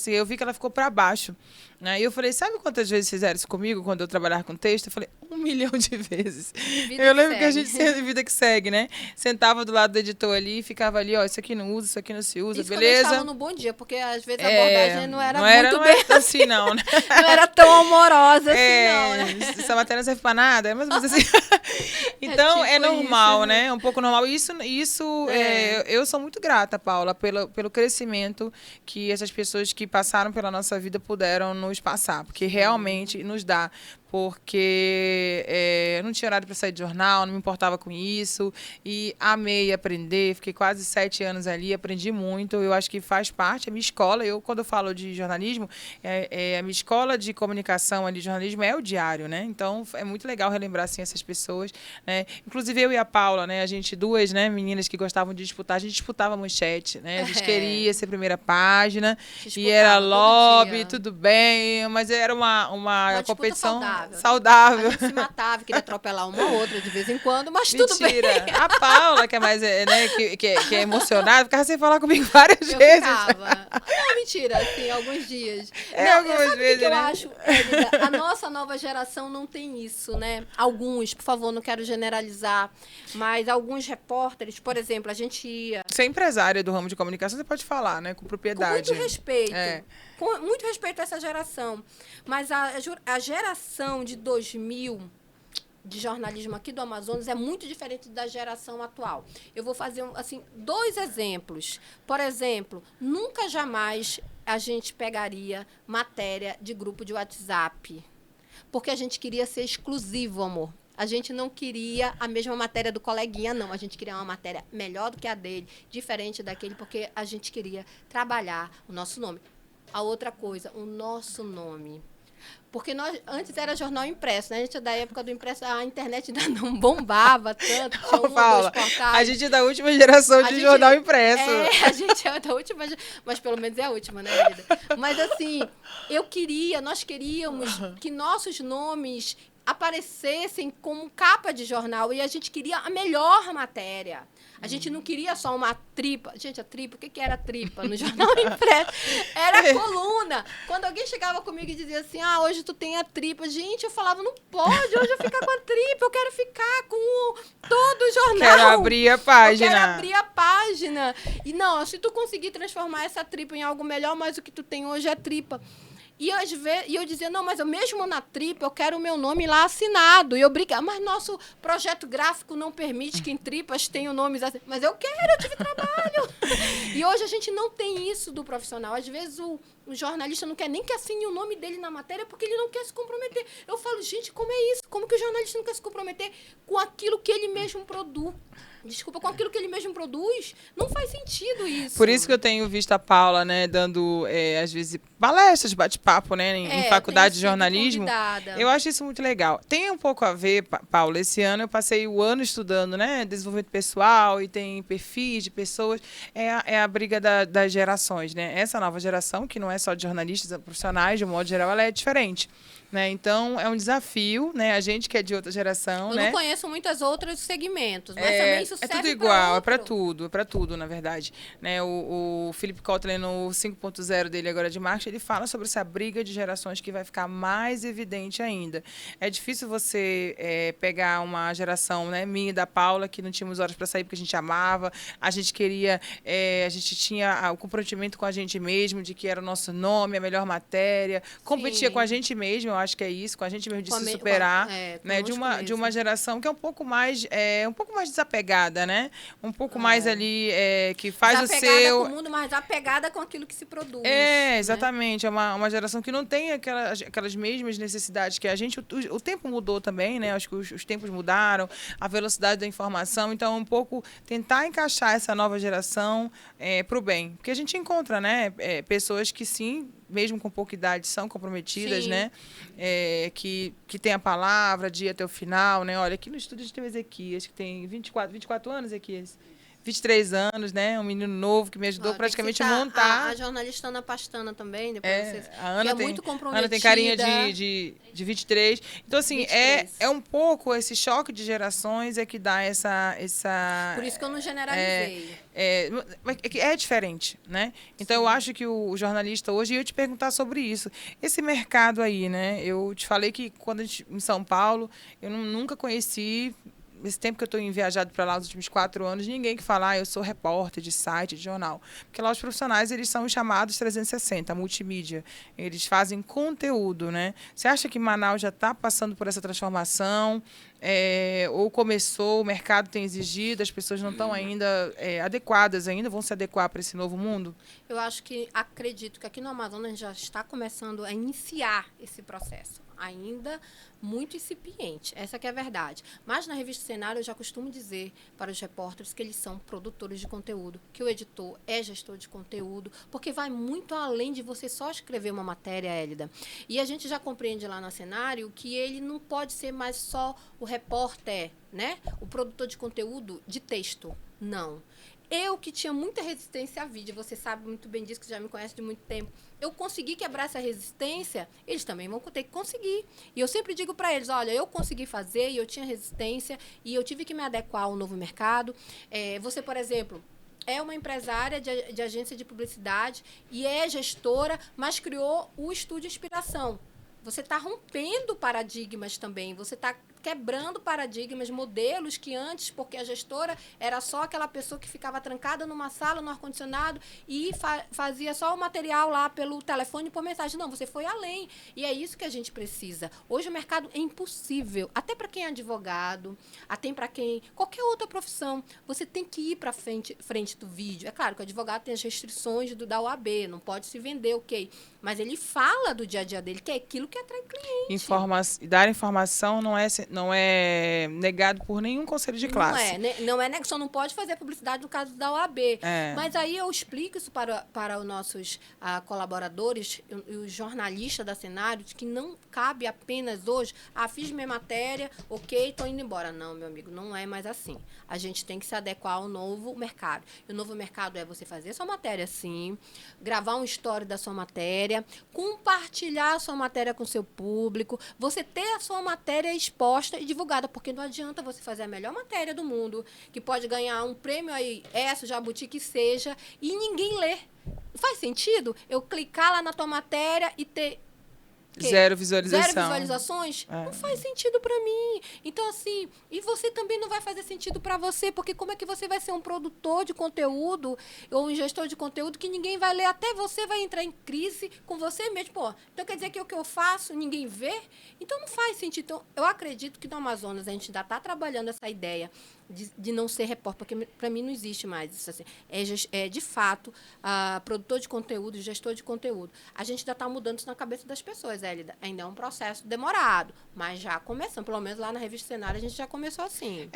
[SPEAKER 1] e eu vi que ela ficou para baixo. Aí eu falei, sabe quantas vezes fizeram isso comigo quando eu trabalhava com texto? Eu falei, 1 milhão de vezes. Eu lembro que a gente, vida que segue, né? Sentava do lado do editor ali e ficava ali, ó, isso aqui não usa, isso aqui não se usa,
[SPEAKER 2] isso
[SPEAKER 1] beleza?
[SPEAKER 2] Quando eles estavam no Bom Dia, porque às vezes a abordagem não era muito
[SPEAKER 1] bem assim, não, né?
[SPEAKER 2] Não era tão amorosa assim, não, né?
[SPEAKER 1] Essa matéria não serve pra nada, é mais ou menos assim. Então, é
[SPEAKER 2] tipo
[SPEAKER 1] normal,
[SPEAKER 2] isso,
[SPEAKER 1] né? É um pouco normal. Eu sou muito grata, Paula, pelo crescimento que essas pessoas que passaram pela nossa vida puderam nos passar, porque realmente nos dá. Porque eu não tinha horário para sair de jornal, não me importava com isso, e amei aprender, fiquei quase 7 anos ali, aprendi muito, eu acho que faz parte, a minha escola, quando eu falo de jornalismo, a minha escola de comunicação ali, de jornalismo é o diário, né? Então, é muito legal relembrar, assim, essas pessoas, né? Inclusive, eu e a Paula, né, a gente, duas, né, meninas que gostavam de disputar, a gente disputava manchete, né? A gente queria ser primeira página, e era lobby, tudo bem, mas era uma competição saudável.
[SPEAKER 2] A gente se matava, queria atropelar uma ou outra de vez em quando, mas
[SPEAKER 1] Mentira.
[SPEAKER 2] tudo bem.
[SPEAKER 1] A Paula, que é mais, né, que é emocionada, ficava sem falar comigo várias vezes.
[SPEAKER 2] Ficava. Não, mentira, assim, alguns dias.
[SPEAKER 1] Algumas vezes,
[SPEAKER 2] que eu
[SPEAKER 1] né?
[SPEAKER 2] acho, Hélida, a nossa nova geração não tem isso, né? Alguns, por favor, não quero generalizar, mas alguns repórteres, por exemplo, a gente ia...
[SPEAKER 1] Você é empresária do ramo de comunicação, você pode falar, né, com propriedade.
[SPEAKER 2] Com muito respeito. Com muito respeito a essa geração. Mas a geração de 2000 de jornalismo aqui do Amazonas é muito diferente da geração atual. Eu vou fazer assim 2 exemplos. Por exemplo, nunca jamais a gente pegaria matéria de grupo de WhatsApp, porque a gente queria ser exclusivo, amor. A gente não queria a mesma matéria do coleguinha, não. A gente queria uma matéria melhor do que a dele, diferente daquele, porque a gente queria trabalhar o nosso nome. A outra coisa, o nosso nome. Porque antes era jornal impresso, né? A gente é da época do impresso, a internet ainda não bombava tanto, tinha 1 ou 2 portais.
[SPEAKER 1] A gente é da última geração de jornal impresso.
[SPEAKER 2] A gente é da última, mas pelo menos é a última, né, vida? Mas assim, nós queríamos que nossos nomes aparecessem como capa de jornal e a gente queria a melhor matéria. A gente não queria só uma tripa. Gente, a tripa, o que era tripa no jornal impresso? Era a coluna. Quando alguém chegava comigo e dizia assim, hoje tu tem a tripa. Gente, eu falava, não pode hoje eu ficar com a tripa, eu quero ficar com todo o jornal.
[SPEAKER 1] Quero abrir a página.
[SPEAKER 2] Eu quero abrir a página. E não, se tu conseguir transformar essa tripa em algo melhor, mas o que tu tem hoje é tripa. E eu dizia, não, mas eu mesmo na tripa, eu quero o meu nome lá assinado. E eu brigava, mas nosso projeto gráfico não permite que em tripas tenha nomes assim. Mas eu quero, eu tive trabalho. E hoje a gente não tem isso do profissional. Às vezes o o jornalista não quer nem que assine o nome dele na matéria porque ele não quer se comprometer. Eu falo, gente, como é isso? Como que o jornalista não quer se comprometer com aquilo que ele mesmo produz? Desculpa, com aquilo que ele mesmo produz, não faz sentido isso.
[SPEAKER 1] Por isso que eu tenho visto a Paula, né, dando, às vezes, palestras, bate-papo, né, em faculdade de jornalismo.
[SPEAKER 2] Convidada.
[SPEAKER 1] Eu acho isso muito legal. Tem um pouco a ver, Paula, esse ano eu passei o ano estudando, né, desenvolvimento pessoal e tem perfis de pessoas. É a briga das gerações, né? Essa nova geração, que não é só de jornalistas, profissionais, de um modo geral, ela é diferente. Né? Então, é um desafio, né? A gente que é de outra geração,
[SPEAKER 2] eu
[SPEAKER 1] né?
[SPEAKER 2] não conheço muitos outros segmentos, mas também isso serve
[SPEAKER 1] tudo igual,
[SPEAKER 2] é
[SPEAKER 1] para tudo, na verdade. Né? O Philip Kotler, no 5.0 dele agora de marketing, ele fala sobre essa briga de gerações que vai ficar mais evidente ainda. É difícil você pegar uma geração, né, minha e da Paula, que não tínhamos horas para sair porque a gente amava, a gente queria, a gente tinha o comprometimento com a gente mesmo, de que era o nosso nome, a melhor matéria, competia com a gente mesmo, eu acho que é isso, com a gente mesmo de se superar, né, de uma geração que é um pouco mais desapegada, né? Um pouco mais ali que faz
[SPEAKER 2] desapegada
[SPEAKER 1] o seu
[SPEAKER 2] com o mundo, mas apegada com aquilo que se produz.
[SPEAKER 1] Exatamente. Né? É uma geração que não tem aquelas mesmas necessidades que a gente. O tempo mudou também, né? Acho que os tempos mudaram, a velocidade da informação. Então, um pouco tentar encaixar essa nova geração para o bem. Porque a gente encontra, né? Pessoas que sim, mesmo com pouca idade, são comprometidas, sim, né? Que tem a palavra de ir até o final, né? Olha, aqui no estúdio a gente tem o Ezequias, que tem 24 anos, Ezequias. 23 anos, né? Um menino novo que me ajudou praticamente a montar.
[SPEAKER 2] A jornalista Ana Pastana também, depois vocês.
[SPEAKER 1] A Ana
[SPEAKER 2] que é muito comprometida.
[SPEAKER 1] Ana tem carinha de 23. Então, assim, 23. É um pouco esse choque de gerações que dá essa...
[SPEAKER 2] Por isso que eu não generalizei.
[SPEAKER 1] É diferente, né? Então, sim, eu acho que o jornalista hoje, ia te perguntar sobre isso. Esse mercado aí, né? Eu te falei que quando em São Paulo, eu nunca conheci... Esse tempo que eu estou viajado para lá, nos últimos 4 anos, ninguém que fala, eu sou repórter de site, de jornal. Porque lá os profissionais, eles são chamados 360, multimídia. Eles fazem conteúdo, né? Você acha que Manaus já está passando por essa transformação? Ou começou, o mercado tem exigido, as pessoas não estão ainda adequadas ainda, vão se adequar para esse novo mundo?
[SPEAKER 2] Eu acredito que aqui no Amazonas a gente já está começando a iniciar esse processo. Ainda muito incipiente, essa que é a verdade. Mas na revista Cenário eu já costumo dizer para os repórteres que eles são produtores de conteúdo, que o editor é gestor de conteúdo, porque vai muito além de você só escrever uma matéria, Hélida. E a gente já compreende lá na Cenário que ele não pode ser mais só o repórter, né? O produtor de conteúdo de texto. Não. Eu, que tinha muita resistência a vídeo, você sabe muito bem disso, que já me conhece de muito tempo, eu consegui quebrar essa resistência, eles também vão ter que conseguir. E eu sempre digo para eles, olha, eu consegui fazer e eu tinha resistência e eu tive que me adequar ao novo mercado. Você, por exemplo, é uma empresária de agência de publicidade e é gestora, mas criou o Estúdio Inspiração. Você está rompendo paradigmas também, você está quebrando paradigmas, modelos que antes, porque a gestora era só aquela pessoa que ficava trancada numa sala, no ar-condicionado e fazia só o material lá pelo telefone por mensagem. Não, você foi além. E é isso que a gente precisa. Hoje o mercado é impossível, até para quem é advogado, até para quem... qualquer outra profissão, você tem que ir para frente do vídeo. É claro que o advogado tem as restrições da OAB, não pode se vender, ok. Mas ele fala do dia a dia dele, que é aquilo que atrai cliente.
[SPEAKER 1] Dar informação não é negado por nenhum conselho de classe.
[SPEAKER 2] Não é, só não pode fazer publicidade no caso da OAB. Mas aí eu explico isso para os nossos colaboradores e os jornalistas da Cenário, de que não cabe apenas hoje, fiz minha matéria, ok, estou indo embora. Não, meu amigo, não é mais assim. A gente tem que se adequar ao novo mercado. E o novo mercado é você fazer sua matéria sim, gravar um story da sua matéria, compartilhar a sua matéria com o seu público, você ter a sua matéria exposta e divulgada, porque não adianta você fazer a melhor matéria do mundo, que pode ganhar um prêmio aí, Jabuti, que seja, e ninguém lê. Faz sentido eu clicar lá na tua matéria e ter...
[SPEAKER 1] Zero visualização.
[SPEAKER 2] Zero visualizações? Não faz sentido para mim. Então, assim, e você também não vai fazer sentido para você, porque como é que você vai ser um produtor de conteúdo ou um gestor de conteúdo que ninguém vai ler? Até você vai entrar em crise com você mesmo. Pô, então quer dizer que o que eu faço ninguém vê? Então não faz sentido. Então, eu acredito que no Amazonas a gente ainda está trabalhando essa ideia de não ser repórter, porque para mim não existe mais isso. Assim. De fato, produtor de conteúdo, gestor de conteúdo. A gente ainda está mudando isso na cabeça das pessoas, Hélida. Ainda é um processo demorado, mas já começando. Pelo menos lá na revista Cenário a gente já começou assim.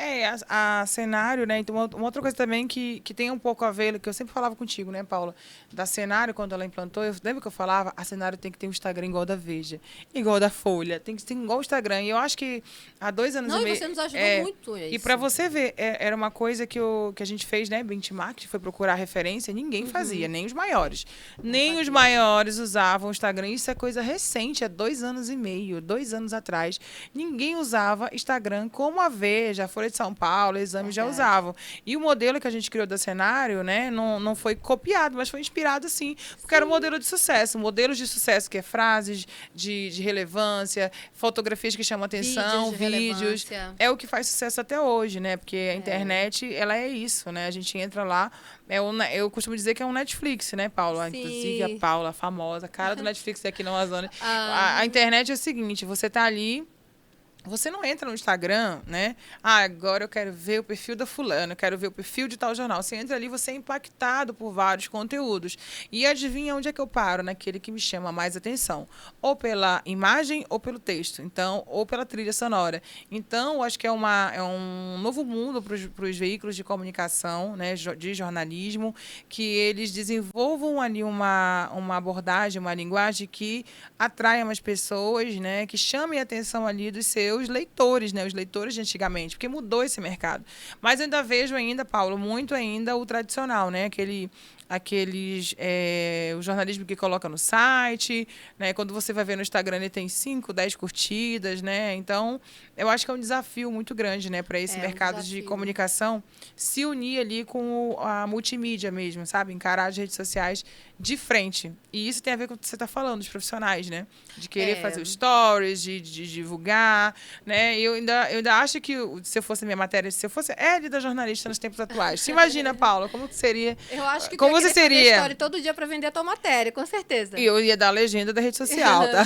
[SPEAKER 1] A Cenário, né? Então, uma outra coisa também que tem um pouco a ver, que eu sempre falava contigo, né, Paula? Da Cenário, quando ela implantou, lembra que eu falava? A Cenário tem que ter um Instagram igual da Veja, igual da Folha, tem que ter igual o Instagram. E eu acho que há 2 anos
[SPEAKER 2] Não,
[SPEAKER 1] e meio.
[SPEAKER 2] Você nos ajudou muito.
[SPEAKER 1] E para você ver, era uma coisa que a gente fez, né? Benchmark, foi procurar referência, ninguém fazia, nem os maiores. Nem os maiores usavam o Instagram. Isso é coisa recente, é 2 anos e meio, 2 anos atrás. Ninguém usava Instagram como a Veja, a Folha de São Paulo, Exame já usavam. E o modelo que a gente criou da Cenário, né? Não foi copiado, mas foi inspirado, sim. Porque era um modelo de sucesso. Modelos de sucesso, que é frases de relevância, fotografias que chamam atenção, vídeos. É o que faz sucesso até hoje, né? Porque a internet, ela é isso, né? A gente entra lá, eu costumo dizer que é um Netflix, né, Paula?
[SPEAKER 2] Sim.
[SPEAKER 1] Inclusive a Paula, a famosa, cara do Netflix aqui no Amazonas. A internet é o seguinte, você tá ali, você não entra no Instagram, né? Agora eu quero ver o perfil da fulana, eu quero ver o perfil de tal jornal. Você entra ali, você é impactado por vários conteúdos. E adivinha onde é que eu paro? Naquele que me chama mais atenção. Ou pela imagem ou pelo texto. Então, ou pela trilha sonora. Então, eu acho que é um novo mundo para os veículos de comunicação, né? De jornalismo, que eles desenvolvam ali uma abordagem, uma linguagem que atraia mais pessoas, né? Que chame a atenção ali dos seus leitores, né? Os leitores de antigamente, porque mudou esse mercado. Mas eu ainda vejo ainda, Paulo, muito ainda o tradicional, né? O jornalismo que coloca no site, né? Quando você vai ver no Instagram, ele tem 5, 10 curtidas, né? Então, eu acho que é um desafio muito grande, né? Para esse mercado de comunicação se unir ali com a multimídia mesmo, sabe? Encarar as redes sociais de frente. E isso tem a ver com o que você está falando, dos profissionais, né? De querer fazer os stories, de divulgar, né? Eu ainda acho que, se eu fosse minha matéria, se eu fosse Hélida jornalista nos tempos atuais, se imagina, Paula, como que seria?
[SPEAKER 2] Eu acho que
[SPEAKER 1] como você seria?
[SPEAKER 2] Fazer story todo dia para vender a tua matéria, com certeza.
[SPEAKER 1] E eu ia dar a legenda da rede social, tá?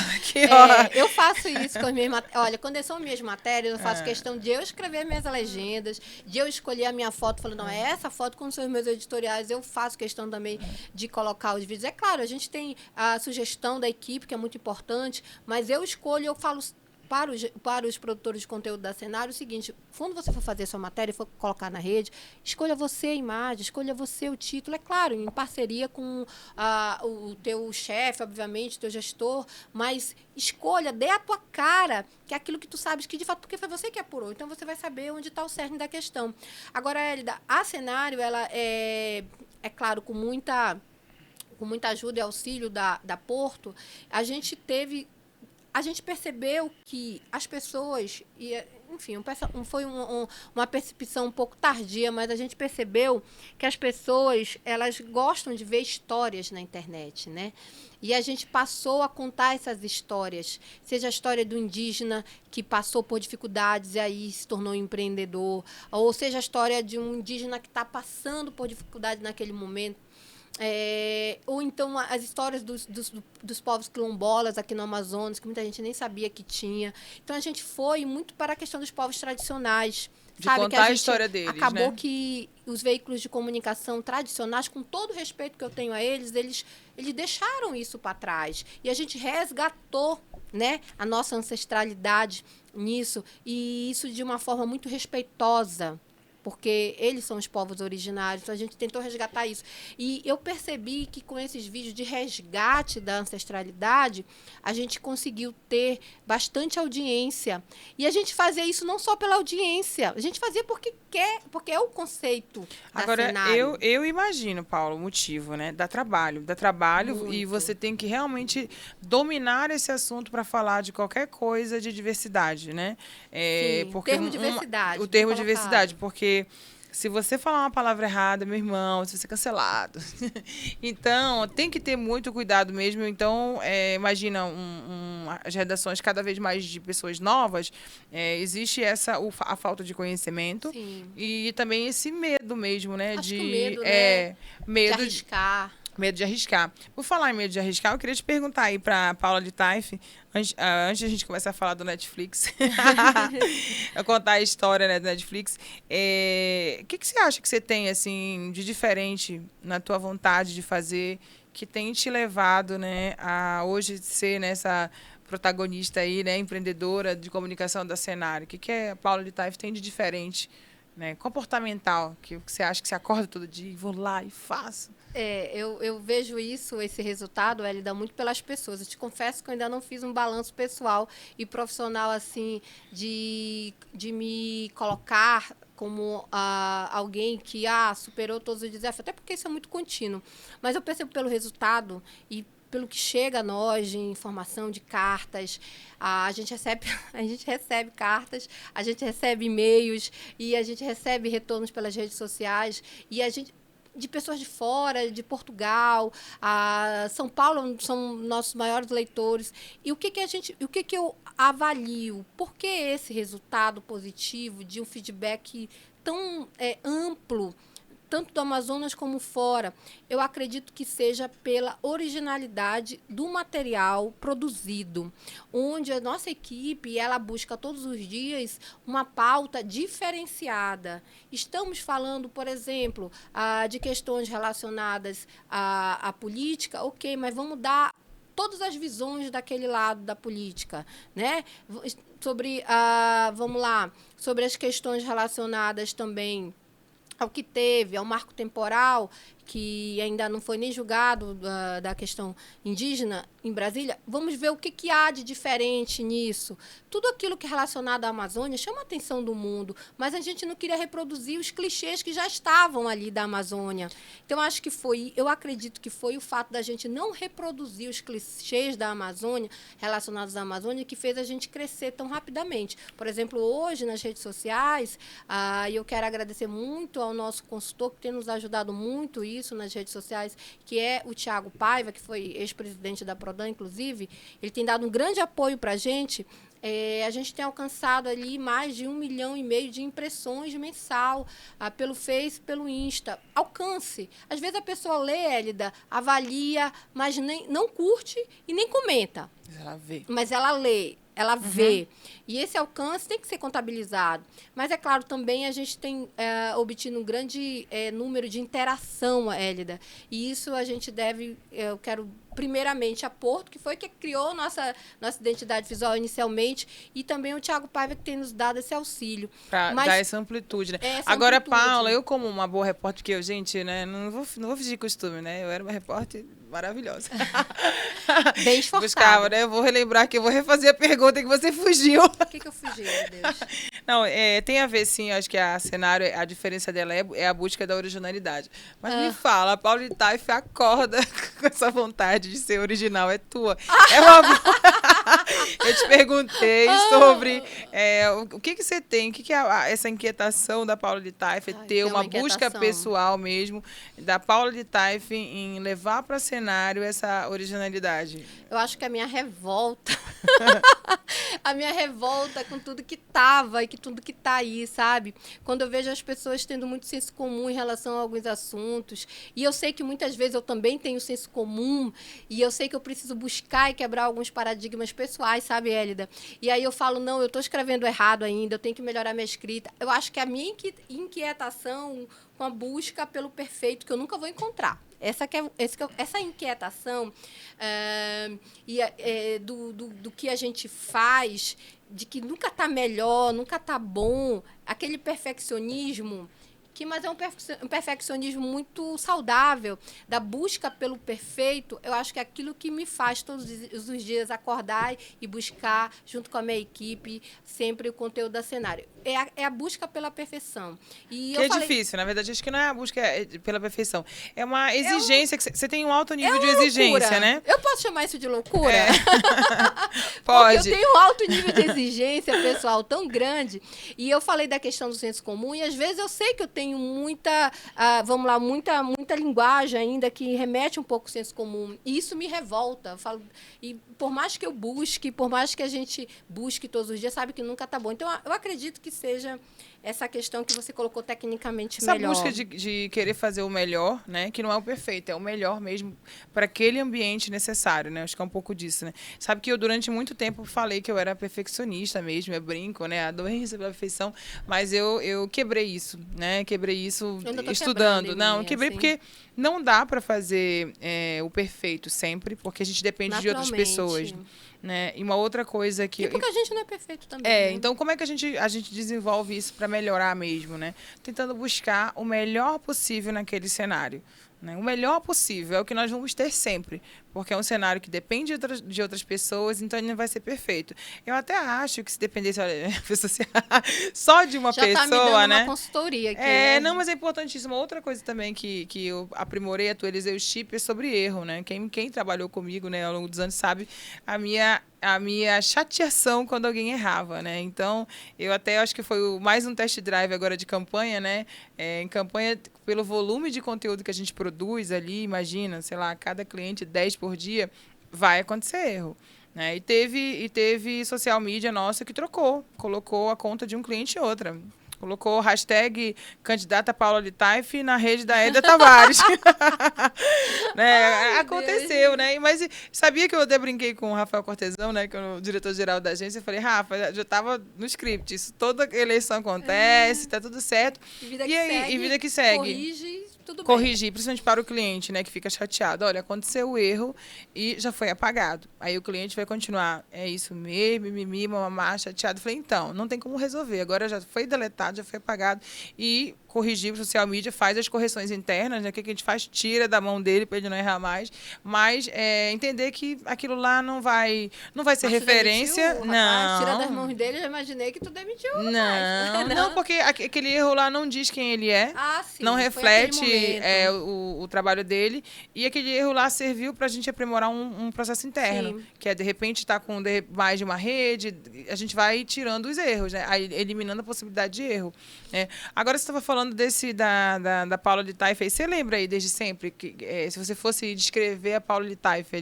[SPEAKER 2] Eu faço isso com as minhas matérias. Olha, quando são minhas matérias, eu faço questão de eu escrever minhas legendas, de eu escolher a minha foto, falando, não, é essa foto com os meus editoriais, eu faço questão também de colocar os vídeos. É claro, a gente tem a sugestão da equipe, que é muito importante, mas eu escolho, eu falo para os produtores de conteúdo da Cenário o seguinte: quando você for fazer sua matéria e for colocar na rede, escolha você a imagem, escolha você o título, é claro, em parceria com o teu chefe, obviamente, o teu gestor, mas escolha, dê a tua cara, que é aquilo que tu sabes que de fato, porque foi você que apurou, então você vai saber onde está o cerne da questão. Agora, Hélida, a Cenário, ela é claro, com muita ajuda e auxílio da Porto, a gente percebeu que as pessoas, enfim, foi uma percepção um pouco tardia, mas a gente percebeu que as pessoas, elas gostam de ver histórias na internet, né? E a gente passou a contar essas histórias, seja a história do indígena que passou por dificuldades e aí se tornou empreendedor, ou seja a história de um indígena que está passando por dificuldade naquele momento. Ou então as histórias dos povos quilombolas aqui no Amazonas, que muita gente nem sabia que tinha. Então, a gente foi muito para a questão dos povos tradicionais.
[SPEAKER 1] De contar a história deles,
[SPEAKER 2] acabou
[SPEAKER 1] né?
[SPEAKER 2] Que os veículos de comunicação tradicionais, com todo o respeito que eu tenho a eles deixaram isso para trás. E a gente resgatou, né, a nossa ancestralidade nisso, e isso de uma forma muito respeitosa, porque eles são os povos originários, então a gente tentou resgatar isso. E eu percebi que com esses vídeos de resgate da ancestralidade, a gente conseguiu ter bastante audiência. E a gente fazia isso não só pela audiência, a gente fazia porque é o conceito da
[SPEAKER 1] Agora,
[SPEAKER 2] Cenário.
[SPEAKER 1] eu imagino, Paulo, o motivo, né? Dá trabalho muito. E você tem que realmente dominar esse assunto para falar de qualquer coisa de diversidade, né?
[SPEAKER 2] Sim,
[SPEAKER 1] porque
[SPEAKER 2] termo diversidade.
[SPEAKER 1] O termo diversidade, porque se você falar uma palavra errada, meu irmão, você vai ser cancelado. Então, tem que ter muito cuidado mesmo. Então, imagina as redações cada vez mais de pessoas novas, existe a falta de conhecimento.
[SPEAKER 2] Sim.
[SPEAKER 1] E também esse medo mesmo, né?
[SPEAKER 2] Acho que o medo, né?
[SPEAKER 1] Medo
[SPEAKER 2] de arriscar.
[SPEAKER 1] Medo de arriscar. Por falar em medo de arriscar, eu queria te perguntar aí para Paula de Taife, antes de a gente começar a falar do Netflix, eu contar a história, né, do Netflix, o que você acha que você tem assim de diferente na tua vontade de fazer, que tem te levado, né, a hoje ser nessa protagonista aí, né, empreendedora de comunicação da Cenário? O que a Paula de Taife tem de diferente, né, comportamental, que você acha que você acorda todo dia e vou lá e faço?
[SPEAKER 2] Eu vejo esse resultado, Elida, muito pelas pessoas. Eu te confesso que eu ainda não fiz um balanço pessoal e profissional, assim, de me colocar como alguém que superou todos os desafios, até porque isso é muito contínuo. Mas eu percebo pelo resultado e pelo que chega a nós de informação, de cartas, a gente recebe cartas, a gente recebe e-mails e a gente recebe retornos pelas redes sociais e a gente de pessoas de fora, de Portugal, São Paulo são nossos maiores leitores. E o que eu avalio? Por que esse resultado positivo de um feedback tão amplo, tanto do Amazonas como fora? Eu acredito que seja pela originalidade do material produzido, onde a nossa equipe ela busca todos os dias uma pauta diferenciada. Estamos falando, por exemplo, de questões relacionadas à política, ok, mas vamos dar todas as visões daquele lado da política, né? Sobre, vamos lá, sobre as questões relacionadas também ao que teve, ao marco temporal, que ainda não foi nem julgado da questão indígena em Brasília, vamos ver o que há de diferente nisso. Tudo aquilo que é relacionado à Amazônia chama a atenção do mundo, mas a gente não queria reproduzir os clichês que já estavam ali da Amazônia. Então, eu acredito que foi o fato da gente não reproduzir os clichês da Amazônia, relacionados à Amazônia, que fez a gente crescer tão rapidamente. Por exemplo, hoje, nas redes sociais, eu quero agradecer muito ao nosso consultor, que tem nos ajudado muito isso nas redes sociais, que é o Thiago Paiva, que foi ex-presidente da Prodan, inclusive. Ele tem dado um grande apoio para a gente. A gente tem alcançado ali mais de 1,5 milhão de impressões mensal, pelo Face, pelo Insta. Alcance. Às vezes a pessoa lê, Élida, avalia, mas não curte e nem comenta.
[SPEAKER 1] Ela vê.
[SPEAKER 2] Mas ela lê. Ela vê. E esse alcance tem que ser contabilizado. Mas, é claro, também a gente tem obtido um grande número de interação, Élida. E isso a gente deve, eu quero, primeiramente, a Porto, que foi que criou nossa identidade visual inicialmente, e também o Thiago Paiva, que tem nos dado esse auxílio.
[SPEAKER 1] Para dar essa amplitude, né? Agora, Paula, eu como uma boa repórter, porque eu, gente, né, não vou fingir costume, né? Eu era uma repórter maravilhosa.
[SPEAKER 2] Bem esforçada.
[SPEAKER 1] Buscava, né? Eu vou relembrar que eu vou refazer a pergunta que você fugiu.
[SPEAKER 2] O que eu fugi, meu Deus?
[SPEAKER 1] Não, tem a ver, sim, acho que a Cenário, a diferença dela é a busca da originalidade. Mas me fala, a Paula de Taife acorda com essa vontade de ser original, é tua. É uma... Eu te perguntei sobre o que você tem, o que é essa inquietação da Paula de Taife, ter uma busca pessoal mesmo da Paula de Taife em levar para Cenário essa originalidade.
[SPEAKER 2] Eu acho que a minha revolta, com tudo que estava e que tudo que está aí, sabe? Quando eu vejo as pessoas tendo muito senso comum em relação a alguns assuntos, e eu sei que muitas vezes eu também tenho senso comum, e eu sei que eu preciso buscar e quebrar alguns paradigmas pessoais, sabe, Élida? E aí eu falo, não, eu estou escrevendo errado ainda, eu tenho que melhorar minha escrita. Eu acho que a minha inquietação com a busca pelo perfeito, que eu nunca vou encontrar. Essa inquietação do que a gente faz, de que nunca está melhor, nunca está bom, aquele perfeccionismo, mas é um perfeccionismo muito saudável, da busca pelo perfeito. Eu acho que é aquilo que me faz todos os dias acordar e buscar, junto com a minha equipe, sempre o conteúdo da Cenário. É a busca pela perfeição. E
[SPEAKER 1] que difícil, na verdade, acho que não é a busca pela perfeição. É uma exigência, que você tem um alto nível de exigência,
[SPEAKER 2] loucura,
[SPEAKER 1] né?
[SPEAKER 2] Eu posso chamar isso de loucura?
[SPEAKER 1] Pode.
[SPEAKER 2] Porque eu tenho um alto nível de exigência pessoal tão grande. E eu falei da questão do senso comum, e às vezes eu sei que eu tenho muita linguagem ainda que remete um pouco ao senso comum. E isso me revolta. Eu falo, e por mais que eu busque, por mais que a gente busque todos os dias, sabe que nunca está bom. Então, eu acredito que seja essa questão que você colocou tecnicamente
[SPEAKER 1] Essa
[SPEAKER 2] melhor.
[SPEAKER 1] busca de querer fazer o melhor, né? Que não é o perfeito, é o melhor mesmo para aquele ambiente necessário, né? Acho que é um pouco disso, né? Sabe que eu, durante muito tempo, falei que eu era perfeccionista mesmo, eu brinco, né? A doença pela perfeição, mas eu quebrei isso, né? Quebrei isso
[SPEAKER 2] Eu ainda tô
[SPEAKER 1] estudando.
[SPEAKER 2] quebrando em
[SPEAKER 1] Não, eu
[SPEAKER 2] mim,
[SPEAKER 1] quebrei
[SPEAKER 2] assim.
[SPEAKER 1] porque não dá para fazer o perfeito sempre, porque a gente depende de outras pessoas,
[SPEAKER 2] Naturalmente.
[SPEAKER 1] né? E uma outra coisa que...
[SPEAKER 2] E porque a gente não é perfeito também, né?
[SPEAKER 1] Então como é que a gente desenvolve isso para melhorar mesmo, né? Tentando buscar o melhor possível naquele cenário. Né? O melhor possível é o que nós vamos ter sempre, porque é um cenário que depende de outras pessoas, então ele não vai ser perfeito. Eu até acho que se dependesse olha, só de uma
[SPEAKER 2] Já
[SPEAKER 1] pessoa,
[SPEAKER 2] tá me dando
[SPEAKER 1] né?
[SPEAKER 2] uma consultoria aqui, né?
[SPEAKER 1] Não, mas é importantíssimo. Outra coisa também que eu aprimorei, atualizei o chip é sobre erro, né? Quem trabalhou comigo, né, ao longo dos anos sabe a minha chateação quando alguém errava, né? Então, eu até acho que foi mais um test drive agora de campanha, né? Em campanha, pelo volume de conteúdo que a gente produz ali, imagina, sei lá, cada cliente 10 por dia, vai acontecer erro. Né? E teve social media nossa que colocou a conta de um cliente em outra. Colocou hashtag candidata Paula Litaif na rede da Édia Tavares. Né?
[SPEAKER 2] Ai,
[SPEAKER 1] Aconteceu,
[SPEAKER 2] Deus.
[SPEAKER 1] né? Mas sabia que eu até brinquei com o Rafael Cortesão, né? Que é o diretor-geral da agência. Eu falei, Rafa, já estava no script. Isso, toda eleição acontece, tá tudo certo.
[SPEAKER 2] E vida
[SPEAKER 1] E
[SPEAKER 2] que
[SPEAKER 1] aí,
[SPEAKER 2] segue,
[SPEAKER 1] e vida que segue.
[SPEAKER 2] corrige, tudo bem.
[SPEAKER 1] Corrigir, principalmente para o cliente, né, que fica chateado. Olha, aconteceu o erro e já foi apagado. Aí o cliente vai continuar, é isso mesmo, mimimi, mamamá, chateado. Eu falei, então, não tem como resolver. Agora já foi deletado, já foi apagado. E corrigir o social media, faz as correções internas, né? O que a gente faz? Tira da mão dele para ele não errar mais. Mas entender que aquilo lá não vai ser
[SPEAKER 2] Mas tu
[SPEAKER 1] referência.
[SPEAKER 2] demitiu, rapaz? Tira das
[SPEAKER 1] Não.
[SPEAKER 2] mãos dele, eu já imaginei que tu demitiu, rapaz.
[SPEAKER 1] Não, porque aquele erro lá não diz quem ele é.
[SPEAKER 2] Ah, sim.
[SPEAKER 1] Não
[SPEAKER 2] foi
[SPEAKER 1] reflete
[SPEAKER 2] aquele momento.
[SPEAKER 1] o trabalho dele. E aquele erro lá serviu para a gente aprimorar um processo interno.
[SPEAKER 2] Sim.
[SPEAKER 1] Que é, de repente, estar com mais de uma rede, a gente vai tirando os erros, né? Aí, eliminando a possibilidade de erro. Né? Agora, você estava falando da Paula de Taifel. Você lembra aí, desde sempre, que se você fosse descrever a Paula de Taifel,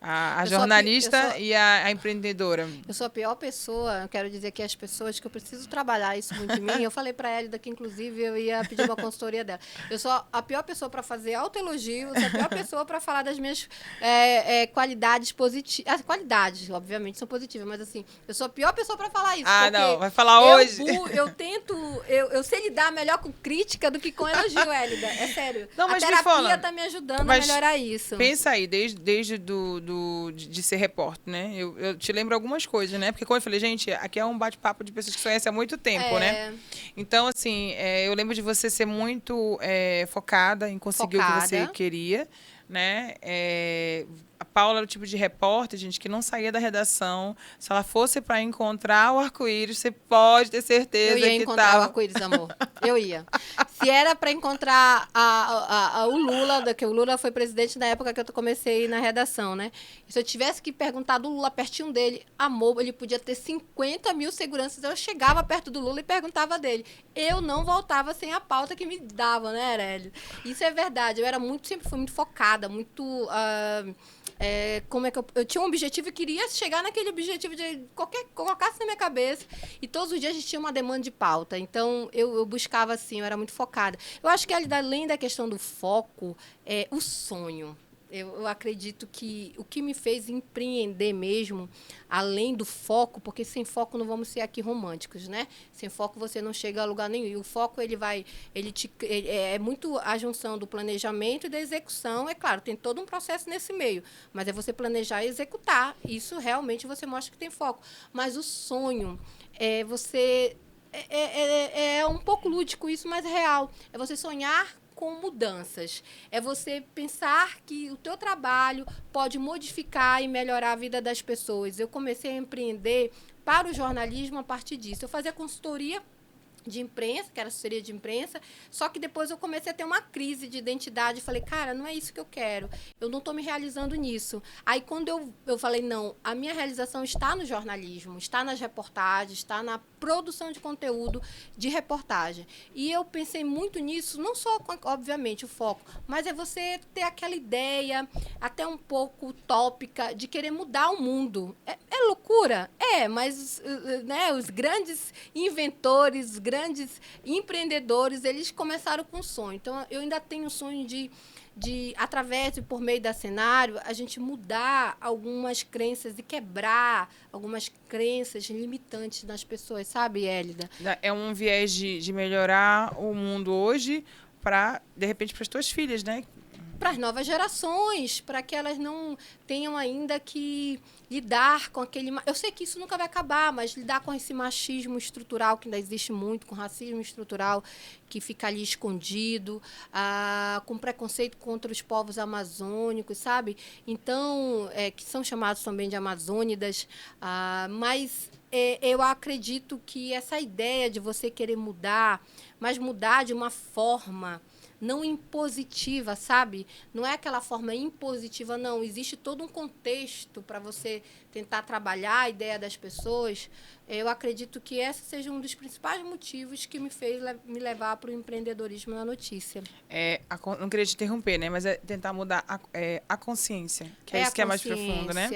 [SPEAKER 1] a jornalista e a empreendedora?
[SPEAKER 2] Eu sou a pior pessoa, eu quero dizer que as pessoas que eu preciso trabalhar isso muito em mim, eu falei para ela daqui, inclusive, eu ia pedir uma consultoria dela. Eu sou a pior pessoa para fazer autoelogio, eu sou a pior pessoa para falar das minhas qualidades positivas. As qualidades, obviamente, são positivas, mas assim, eu sou a pior pessoa para falar isso.
[SPEAKER 1] Não, vai falar hoje.
[SPEAKER 2] Eu sei lidar melhor com crítica do que com elogio, Hélida, é sério.
[SPEAKER 1] Não, mas
[SPEAKER 2] a
[SPEAKER 1] me fala,
[SPEAKER 2] terapia tá me ajudando a melhorar isso.
[SPEAKER 1] Pensa aí, desde de ser repórter, né? Eu te lembro algumas coisas, né? Porque, como eu falei, gente, aqui é um bate-papo de pessoas que conhecem há muito tempo, né? Então, assim, eu lembro de você ser muito focada em conseguir o que você queria, né? A Paula era o tipo de repórter, gente, que não saía da redação. Se ela fosse para encontrar o arco-íris, você pode ter certeza que
[SPEAKER 2] eu ia encontrar o arco-íris, amor. Eu ia. Se era para encontrar o Lula, que o Lula foi presidente na época que eu comecei na redação, né? E se eu tivesse que perguntar do Lula pertinho dele, amor, ele podia ter 50 mil seguranças. Eu chegava perto do Lula e perguntava dele. Eu não voltava sem a pauta que me dava, né, Aurélio? Isso é verdade. Sempre fui muito focada, muito... como é que eu tinha um objetivo e queria chegar naquele objetivo de colocasse na minha cabeça. E todos os dias a gente tinha uma demanda de pauta. Então, eu buscava assim, eu era muito focada. Eu acho que, além da questão do foco, o sonho. Eu acredito que o que me fez empreender mesmo, além do foco, porque sem foco não vamos ser aqui românticos, né? Sem foco você não chega a lugar nenhum. E o foco, é muito a junção do planejamento e da execução. É claro, tem todo um processo nesse meio, mas é você planejar e executar. Isso realmente você mostra que tem foco. Mas o sonho, é um pouco lúdico isso, mas é real. É você sonhar com mudanças. É você pensar que o teu trabalho pode modificar e melhorar a vida das pessoas. Eu comecei a empreender para o jornalismo a partir disso. Eu fazia consultoria de imprensa, que era assessoria de imprensa, só que depois eu comecei a ter uma crise de identidade, falei, cara, não é isso que eu quero, eu não estou me realizando nisso. Aí quando eu falei, não, a minha realização está no jornalismo, está nas reportagens, está na produção de conteúdo de reportagem. E eu pensei muito nisso, não só, obviamente, o foco, mas é você ter aquela ideia, até um pouco utópica, de querer mudar o mundo. É loucura? Mas né, os grandes inventores, grandes empreendedores, eles começaram com sonho. Então, eu ainda tenho o sonho de através e por meio da cenário, a gente mudar algumas crenças e quebrar algumas crenças limitantes nas pessoas, sabe, Hélida?
[SPEAKER 1] É um viés de melhorar o mundo hoje para, de repente, para as tuas filhas, né?
[SPEAKER 2] Para as novas gerações, para que elas não tenham ainda que lidar com aquele... Eu sei que isso nunca vai acabar, mas lidar com esse machismo estrutural, que ainda existe muito, com racismo estrutural, que fica ali escondido, com preconceito contra os povos amazônicos, sabe? Então, que são chamados também de amazônidas, mas... eu acredito que essa ideia de você querer mudar, mas mudar de uma forma não impositiva, sabe? Não é aquela forma impositiva, não. Existe todo um contexto para você tentar trabalhar a ideia das pessoas. Eu acredito que esse seja um dos principais motivos que me fez me levar para o empreendedorismo na notícia.
[SPEAKER 1] Não queria te interromper, né? Mas é tentar mudar a consciência, que é isso que é mais profundo, né?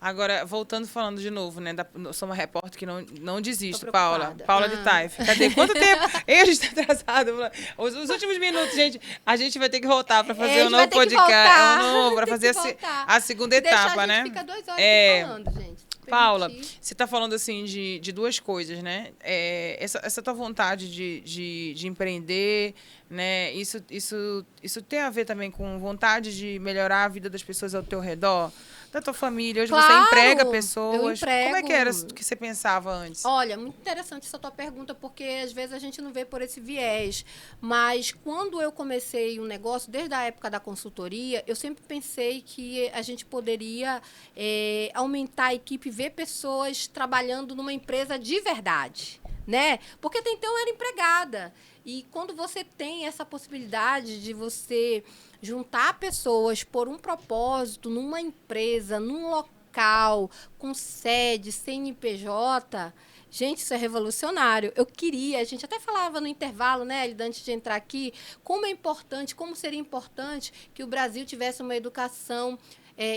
[SPEAKER 1] Agora, voltando, falando de novo, né? Sou uma repórter que não desiste, Paula. Paula de Taif. Cadê? Quanto tempo? A gente está atrasado. Os últimos minutos, gente. A gente vai ter que voltar para fazer um novo podcast. Para fazer a segunda etapa, né?
[SPEAKER 2] Fica 2 horas falando, gente.
[SPEAKER 1] Paula, você está falando assim de duas coisas, né? Essa tua vontade de empreender, né? Isso tem a ver também com vontade de melhorar a vida das pessoas ao teu redor, da tua família. Hoje você emprega pessoas.
[SPEAKER 2] Eu emprego.
[SPEAKER 1] Como é que era o que você pensava antes?
[SPEAKER 2] Olha, muito interessante essa tua pergunta, porque às vezes a gente não vê por esse viés. Mas quando eu comecei um negócio, desde a época da consultoria, eu sempre pensei que a gente poderia aumentar a equipe, ver pessoas trabalhando numa empresa de verdade, né? Porque até então eu era empregada. E quando você tem essa possibilidade de você juntar pessoas por um propósito numa empresa, num local, com sede, CNPJ, gente, isso é revolucionário. A gente até falava no intervalo, né, Elida, antes de entrar aqui, como é importante, como seria importante que o Brasil tivesse uma educação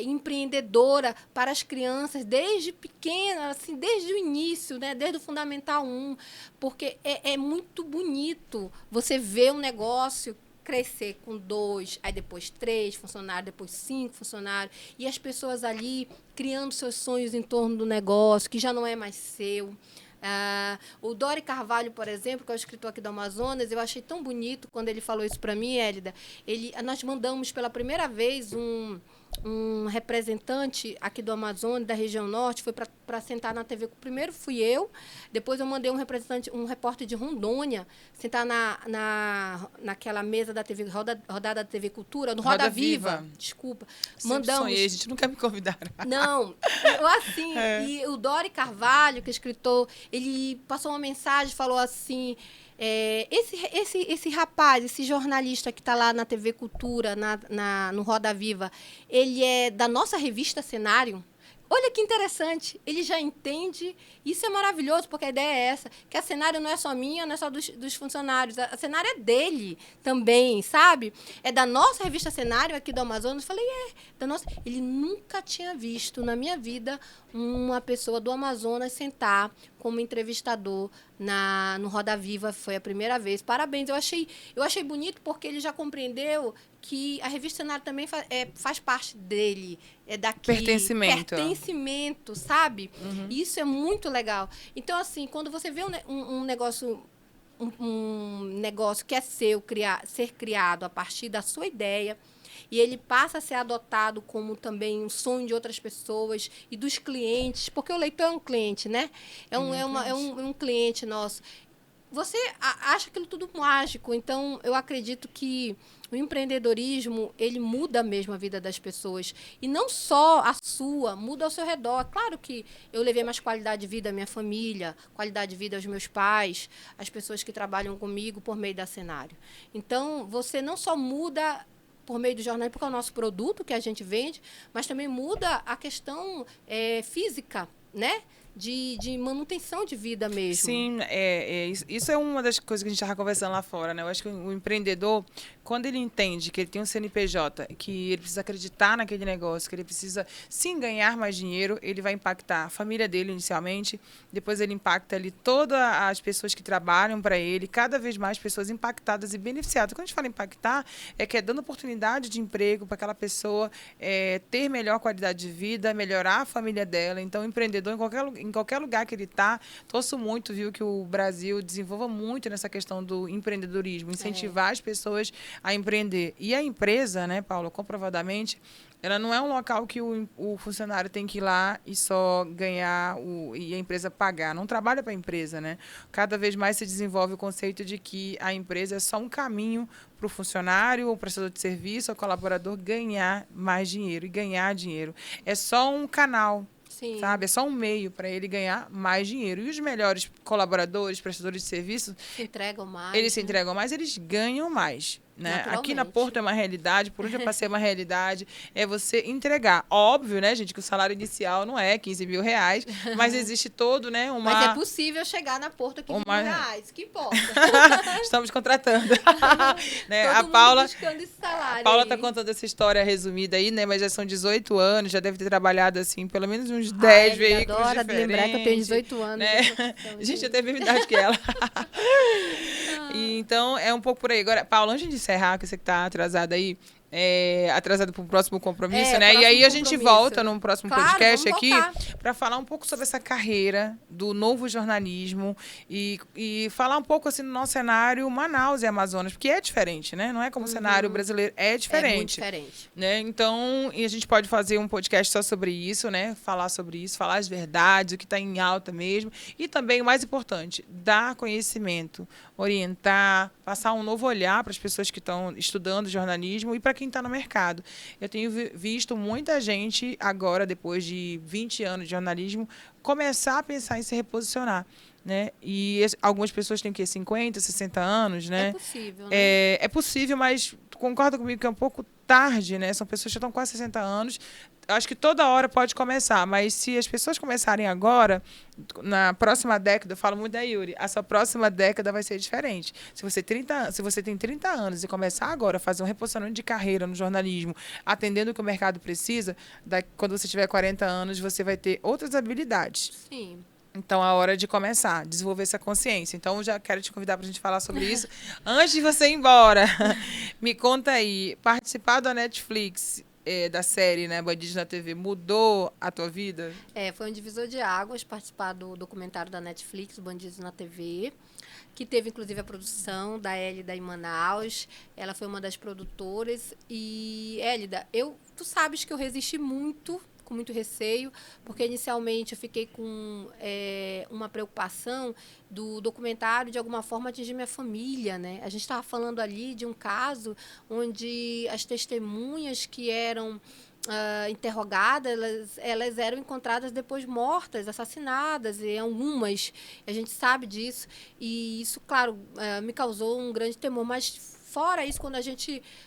[SPEAKER 2] empreendedora para as crianças desde pequenas, assim, desde o início, né, desde o Fundamental 1, porque é muito bonito você ver um negócio crescer com 2, aí depois 3 funcionários, depois 5 funcionários, e as pessoas ali criando seus sonhos em torno do negócio, que já não é mais seu. O Dori Carvalho, por exemplo, que é o escritor aqui do Amazonas, eu achei tão bonito quando ele falou isso para mim, Hélida. Nós mandamos pela primeira vez um representante aqui do Amazonas, da região norte, foi para sentar na TV. Primeiro fui eu, depois eu mandei um repórter de Rondônia, sentar naquela mesa da TV, rodada da TV Cultura, no Roda Viva. Desculpa.
[SPEAKER 1] Mandamos. Sonhei, a gente nunca me convidaram.
[SPEAKER 2] Não, assim, e o Dori Carvalho, que é escritor, ele passou uma mensagem, falou assim... esse rapaz, esse jornalista que está lá na TV Cultura, no Roda Viva, ele é da nossa revista Cenário. Olha que interessante, ele já entende, isso é maravilhoso, porque a ideia é essa, que a Cenário não é só minha, não é só dos funcionários, a Cenário é dele também, sabe? É da nossa revista Cenário aqui do Amazonas. Eu falei, da nossa... Ele nunca tinha visto na minha vida uma pessoa do Amazonas sentar como entrevistador no Roda Viva, foi a primeira vez. Parabéns, eu achei bonito porque ele já compreendeu que a revista Cenário também faz parte dele, é daqui. Pertencimento, sabe? Uhum. Isso é muito legal. Então, assim, quando você vê um negócio que é seu, ser criado a partir da sua ideia, e ele passa a ser adotado como também um sonho de outras pessoas e dos clientes, porque o leitor é um cliente, né? É um cliente nosso. Você acha aquilo tudo mágico, então eu acredito que o empreendedorismo, ele muda mesmo a vida das pessoas. E não só a sua, muda ao seu redor. Claro que eu levei mais qualidade de vida à minha família, qualidade de vida aos meus pais, às pessoas que trabalham comigo por meio da Cenário. Então, você não só muda por meio do jornal, porque é o nosso produto que a gente vende, mas também muda a questão física, né? de manutenção de vida mesmo.
[SPEAKER 1] Sim, isso é uma das coisas que a gente estava conversando lá fora, né? Eu acho que o empreendedor, quando ele entende que ele tem um CNPJ, que ele precisa acreditar naquele negócio, que ele precisa, sim, ganhar mais dinheiro, ele vai impactar a família dele inicialmente, depois ele impacta ali todas as pessoas que trabalham para ele, cada vez mais pessoas impactadas e beneficiadas. Quando a gente fala impactar, é que é dando oportunidade de emprego para aquela pessoa ter melhor qualidade de vida, melhorar a família dela. Então, o empreendedor, em qualquer lugar que ele está, torço muito, viu, que o Brasil desenvolva muito nessa questão do empreendedorismo, incentivar as pessoas a empreender. E a empresa, né, Paula, comprovadamente, ela não é um local que o funcionário tem que ir lá e só ganhar e a empresa pagar. Não trabalha para a empresa, né? Cada vez mais se desenvolve o conceito de que a empresa é só um caminho para o funcionário, o prestador de serviço, o colaborador ganhar mais dinheiro e ganhar dinheiro. É só um canal.
[SPEAKER 2] Sim.
[SPEAKER 1] Sabe? É só um meio para ele ganhar mais dinheiro. E os melhores colaboradores, prestadores de serviço,
[SPEAKER 2] se entregam mais.
[SPEAKER 1] Eles se entregam mais, eles ganham mais. Né? Aqui na Porto é uma realidade, por onde eu passei é uma realidade, é você entregar. Óbvio, né, gente, que o salário inicial não é 15 mil reais, mas existe todo, né, uma...
[SPEAKER 2] Mas é possível chegar na Porto a 15 mil reais, que importa.
[SPEAKER 1] Estamos contratando. Né?
[SPEAKER 2] Todo
[SPEAKER 1] a
[SPEAKER 2] mundo
[SPEAKER 1] Paula,
[SPEAKER 2] buscando esse salário.
[SPEAKER 1] A Paula está contando essa história resumida aí, né, mas já são 18 anos, já deve ter trabalhado, assim, pelo menos uns 10 veículos
[SPEAKER 2] adora
[SPEAKER 1] diferentes.
[SPEAKER 2] Lembrar que eu tenho 18 anos.
[SPEAKER 1] Né? Gente, eu tenho a mesma idade que ela. E, então, é um pouco por aí. Agora, Paula, antes de encerrar, que você que está atrasada aí, atrasado para o próximo compromisso, né? E aí a gente volta num próximo podcast aqui para falar um pouco sobre essa carreira do novo jornalismo e falar um pouco assim do nosso cenário Manaus e Amazonas, porque é diferente, né? Não é como o cenário brasileiro, é diferente.
[SPEAKER 2] É muito diferente.
[SPEAKER 1] Né? Então, e a gente pode fazer um podcast só sobre isso, né? Falar sobre isso, falar as verdades, o que está em alta mesmo. E também, o mais importante, dar conhecimento, orientar, passar um novo olhar para as pessoas que estão estudando jornalismo e para quem está no mercado. Eu tenho visto muita gente agora, depois de 20 anos de jornalismo, começar a pensar em se reposicionar. Né? E algumas pessoas têm o quê? 50, 60 anos, né?
[SPEAKER 2] É possível, né?
[SPEAKER 1] É possível, mas concorda comigo que é um pouco tarde, né? São pessoas que já estão quase 60 anos. Acho que toda hora pode começar, mas se as pessoas começarem agora, na próxima década, eu falo muito da Yuri, a sua próxima década vai ser diferente. Se você tem 30 anos e começar agora a fazer um reposicionamento de carreira no jornalismo, atendendo o que o mercado precisa, quando você tiver 40 anos, você vai ter outras habilidades.
[SPEAKER 2] Sim.
[SPEAKER 1] Então, é a hora de começar, desenvolver essa consciência. Então, eu já quero te convidar para a gente falar sobre isso. Antes de você ir embora, me conta aí, participar da Netflix, da série, né, Bandidos na TV, mudou a tua vida?
[SPEAKER 2] Foi um divisor de águas participar do documentário da Netflix, Bandidos na TV, que teve, inclusive, a produção da Hélida em Manaus. Ela foi uma das produtoras. E, Hélida, tu sabes que eu resisti muito, com muito receio, porque inicialmente eu fiquei com uma preocupação do documentário de alguma forma atingir minha família, né? A gente estava falando ali de um caso onde as testemunhas que eram interrogadas, elas eram encontradas depois mortas, assassinadas, e algumas, a gente sabe disso, e isso, claro, me causou um grande temor, mas fora isso, quando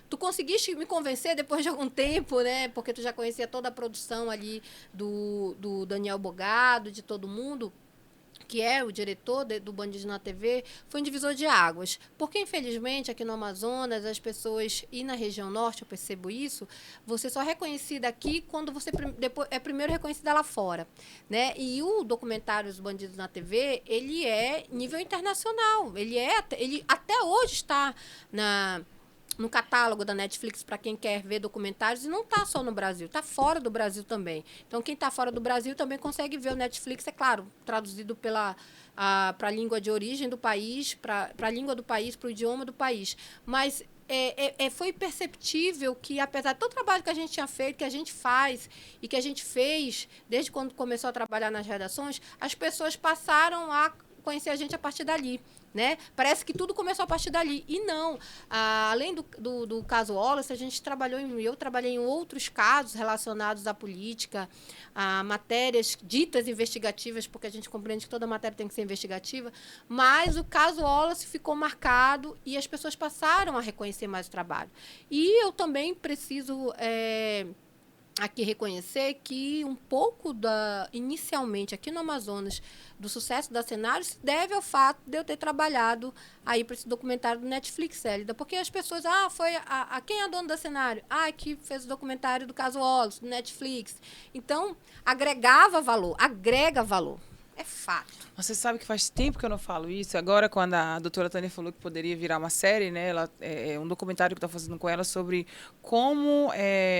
[SPEAKER 2] tu conseguiste me convencer depois de algum tempo, né? Porque tu já conhecia toda a produção ali do Daniel Bogado, de todo mundo, que é o diretor do Bandidos na TV, foi um divisor de águas. Porque, infelizmente, aqui no Amazonas, as pessoas, e na região norte, eu percebo isso, você só é reconhecida aqui quando você depois é primeiro reconhecida lá fora. Né? E o documentário Os Bandidos na TV, ele é nível internacional. Ele até hoje está no catálogo da Netflix para quem quer ver documentários, e não está só no Brasil, está fora do Brasil também. Então, quem está fora do Brasil também consegue ver o Netflix, é claro, traduzido para a língua de origem do país, para a língua do país, para o idioma do país. Mas foi perceptível que, apesar de todo o trabalho que a gente tinha feito, que a gente faz e que a gente fez desde quando começou a trabalhar nas redações, as pessoas passaram a conhecer a gente a partir dali. Né? Parece que tudo começou a partir dali. E não. Além do caso Wallace, eu trabalhei em outros casos relacionados à política, a matérias ditas investigativas, porque a gente compreende que toda matéria tem que ser investigativa, mas o caso Wallace ficou marcado e as pessoas passaram a reconhecer mais o trabalho. E eu também preciso aqui reconhecer que um pouco inicialmente aqui no Amazonas, do sucesso da Cenário se deve ao fato de eu ter trabalhado aí para esse documentário do Netflix, Hélida, porque as pessoas, foi quem é dono da Cenário? Que fez o documentário do caso Wallace, do Netflix. Então, agrega valor. É fato.
[SPEAKER 1] Você sabe que faz tempo que eu não falo isso. Agora, quando a doutora Tânia falou que poderia virar uma série, né? É um documentário que está fazendo com ela sobre como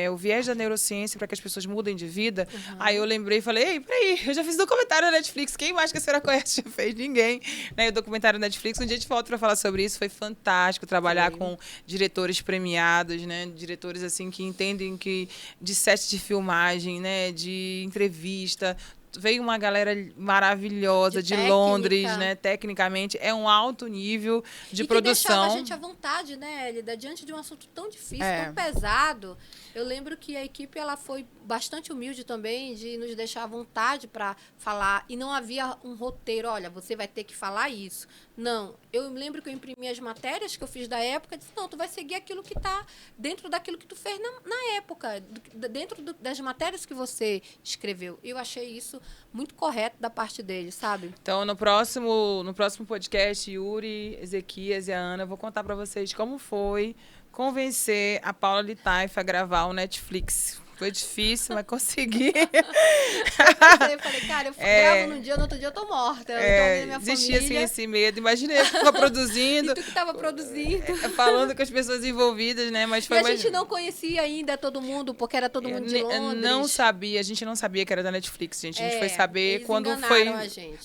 [SPEAKER 1] o viés da neurociência para que as pessoas mudem de vida.
[SPEAKER 2] Uhum.
[SPEAKER 1] Aí eu lembrei e falei, ei, peraí, eu já fiz documentário na Netflix. Quem mais que a senhora conhece já fez? Ninguém. Né? O documentário na Netflix, um dia de volta para falar sobre isso. Foi fantástico trabalhar com diretores premiados, né? Diretores assim que entendem que de set de filmagem, né? De entrevista. Veio uma galera maravilhosa de Londres, né? Tecnicamente, é um alto nível de produção.
[SPEAKER 2] Que deixava a gente à vontade, né, Hélida? Diante de um assunto tão difícil, tão pesado. Eu lembro que a equipe ela foi bastante humilde também, de nos deixar à vontade para falar. E não havia um roteiro, olha, você vai ter que falar isso. Não. Eu lembro que eu imprimi as matérias que eu fiz da época e disse, não, tu vai seguir aquilo que está dentro daquilo que tu fez na época, dentro das matérias que você escreveu. Eu achei isso muito correto da parte dele, sabe?
[SPEAKER 1] Então, no próximo podcast, Yuri, Ezequias e a Ana, eu vou contar para vocês como foi convencer a Paula Litaifa a gravar o Netflix. Foi difícil, mas consegui.
[SPEAKER 2] Eu falei, cara, eu gravo num dia, no outro dia eu tô morta. Eu tô ouvindo minha
[SPEAKER 1] existia
[SPEAKER 2] família.
[SPEAKER 1] assim esse medo. Imaginei, eu estava produzindo.
[SPEAKER 2] E tu que estava produzindo.
[SPEAKER 1] Falando com as pessoas envolvidas, né? Mas foi
[SPEAKER 2] a gente não conhecia ainda todo mundo, porque era todo mundo de Londres.
[SPEAKER 1] Não sabia, a gente não sabia que era da Netflix, gente. A gente foi saber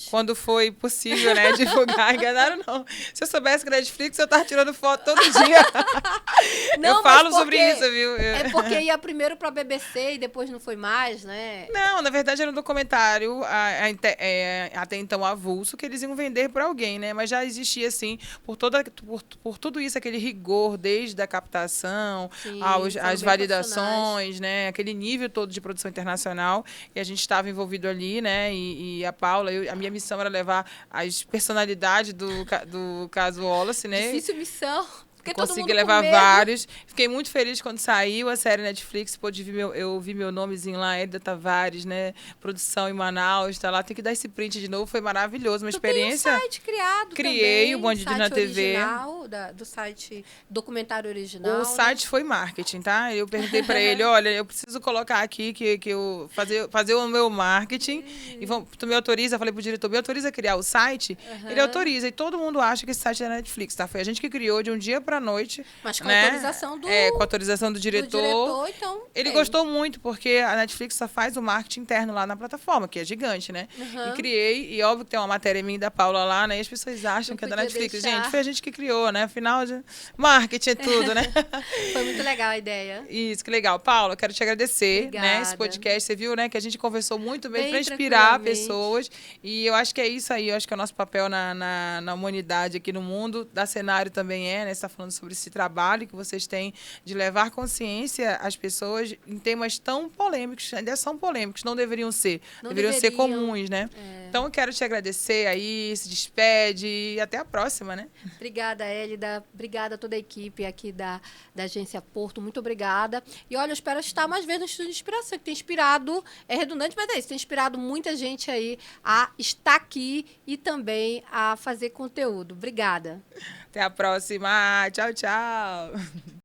[SPEAKER 1] quando foi possível, né? Divulgar. Enganaram, não. Se eu soubesse que era Netflix, eu tava tirando foto todo dia.
[SPEAKER 2] Não,
[SPEAKER 1] eu falo sobre isso, viu?
[SPEAKER 2] É porque ia primeiro pra BBC e depois não foi mais, né?
[SPEAKER 1] Não, na verdade era um documentário até então avulso que eles iam vender para alguém, né? Mas já existia, assim, por tudo isso, aquele rigor, desde a captação, as validações, né? Aquele nível todo de produção internacional. E a gente estava envolvido ali, né? E a Paula, a minha missão era levar as personalidades do caso Wallace, né?
[SPEAKER 2] Difícil missão.
[SPEAKER 1] Consegui levar vários. Fiquei muito feliz quando saiu a série Netflix. Eu vi meu nomezinho lá, Hélida Tavares, né? Produção em Manaus, tá lá. Tem que dar esse print de novo. Foi maravilhoso. Uma experiência.
[SPEAKER 2] Tem um site criado
[SPEAKER 1] Criei
[SPEAKER 2] também,
[SPEAKER 1] o Bandido na TV.
[SPEAKER 2] Do site documentário original.
[SPEAKER 1] O site foi marketing, tá? Eu perguntei para ele, olha, eu preciso colocar aqui que eu fazer o meu marketing. E tu me autoriza? Eu falei pro diretor, me autoriza a criar o site? Ele autoriza. E todo mundo acha que esse site é da Netflix, tá? Foi a gente que criou de um dia para noite.
[SPEAKER 2] Mas com
[SPEAKER 1] né?
[SPEAKER 2] autorização do...
[SPEAKER 1] com a autorização do diretor.
[SPEAKER 2] Então,
[SPEAKER 1] ele gostou muito, porque a Netflix só faz o marketing interno lá na plataforma, que é gigante, né? E criei, e óbvio que tem uma matéria minha e da Paula lá, né? E as pessoas acham que é da Netflix. Gente, foi a gente que criou, né? Afinal, marketing é tudo, né?
[SPEAKER 2] Foi muito legal a ideia.
[SPEAKER 1] Isso, que legal. Paula, quero te agradecer, né? Esse podcast, você viu, né? Que a gente conversou muito mesmo para inspirar pessoas. E eu acho que é isso aí, eu acho que é o nosso papel na humanidade aqui no mundo. Da Cenário também né? Você está falando sobre esse trabalho que vocês têm de levar consciência às pessoas em temas tão polêmicos, ainda são polêmicos, não deveriam ser. Deveriam ser comuns, né? Então, eu quero te agradecer aí, se despede e até a próxima, né?
[SPEAKER 2] Obrigada, Hélida. Obrigada a toda a equipe aqui da Agência Porto. Muito obrigada. E, olha, eu espero estar mais vezes no Estúdio de Inspiração, que tem inspirado, é redundante, mas é isso, tem inspirado muita gente aí a estar aqui e também a fazer conteúdo. Obrigada.
[SPEAKER 1] Até a próxima. Tchau, tchau.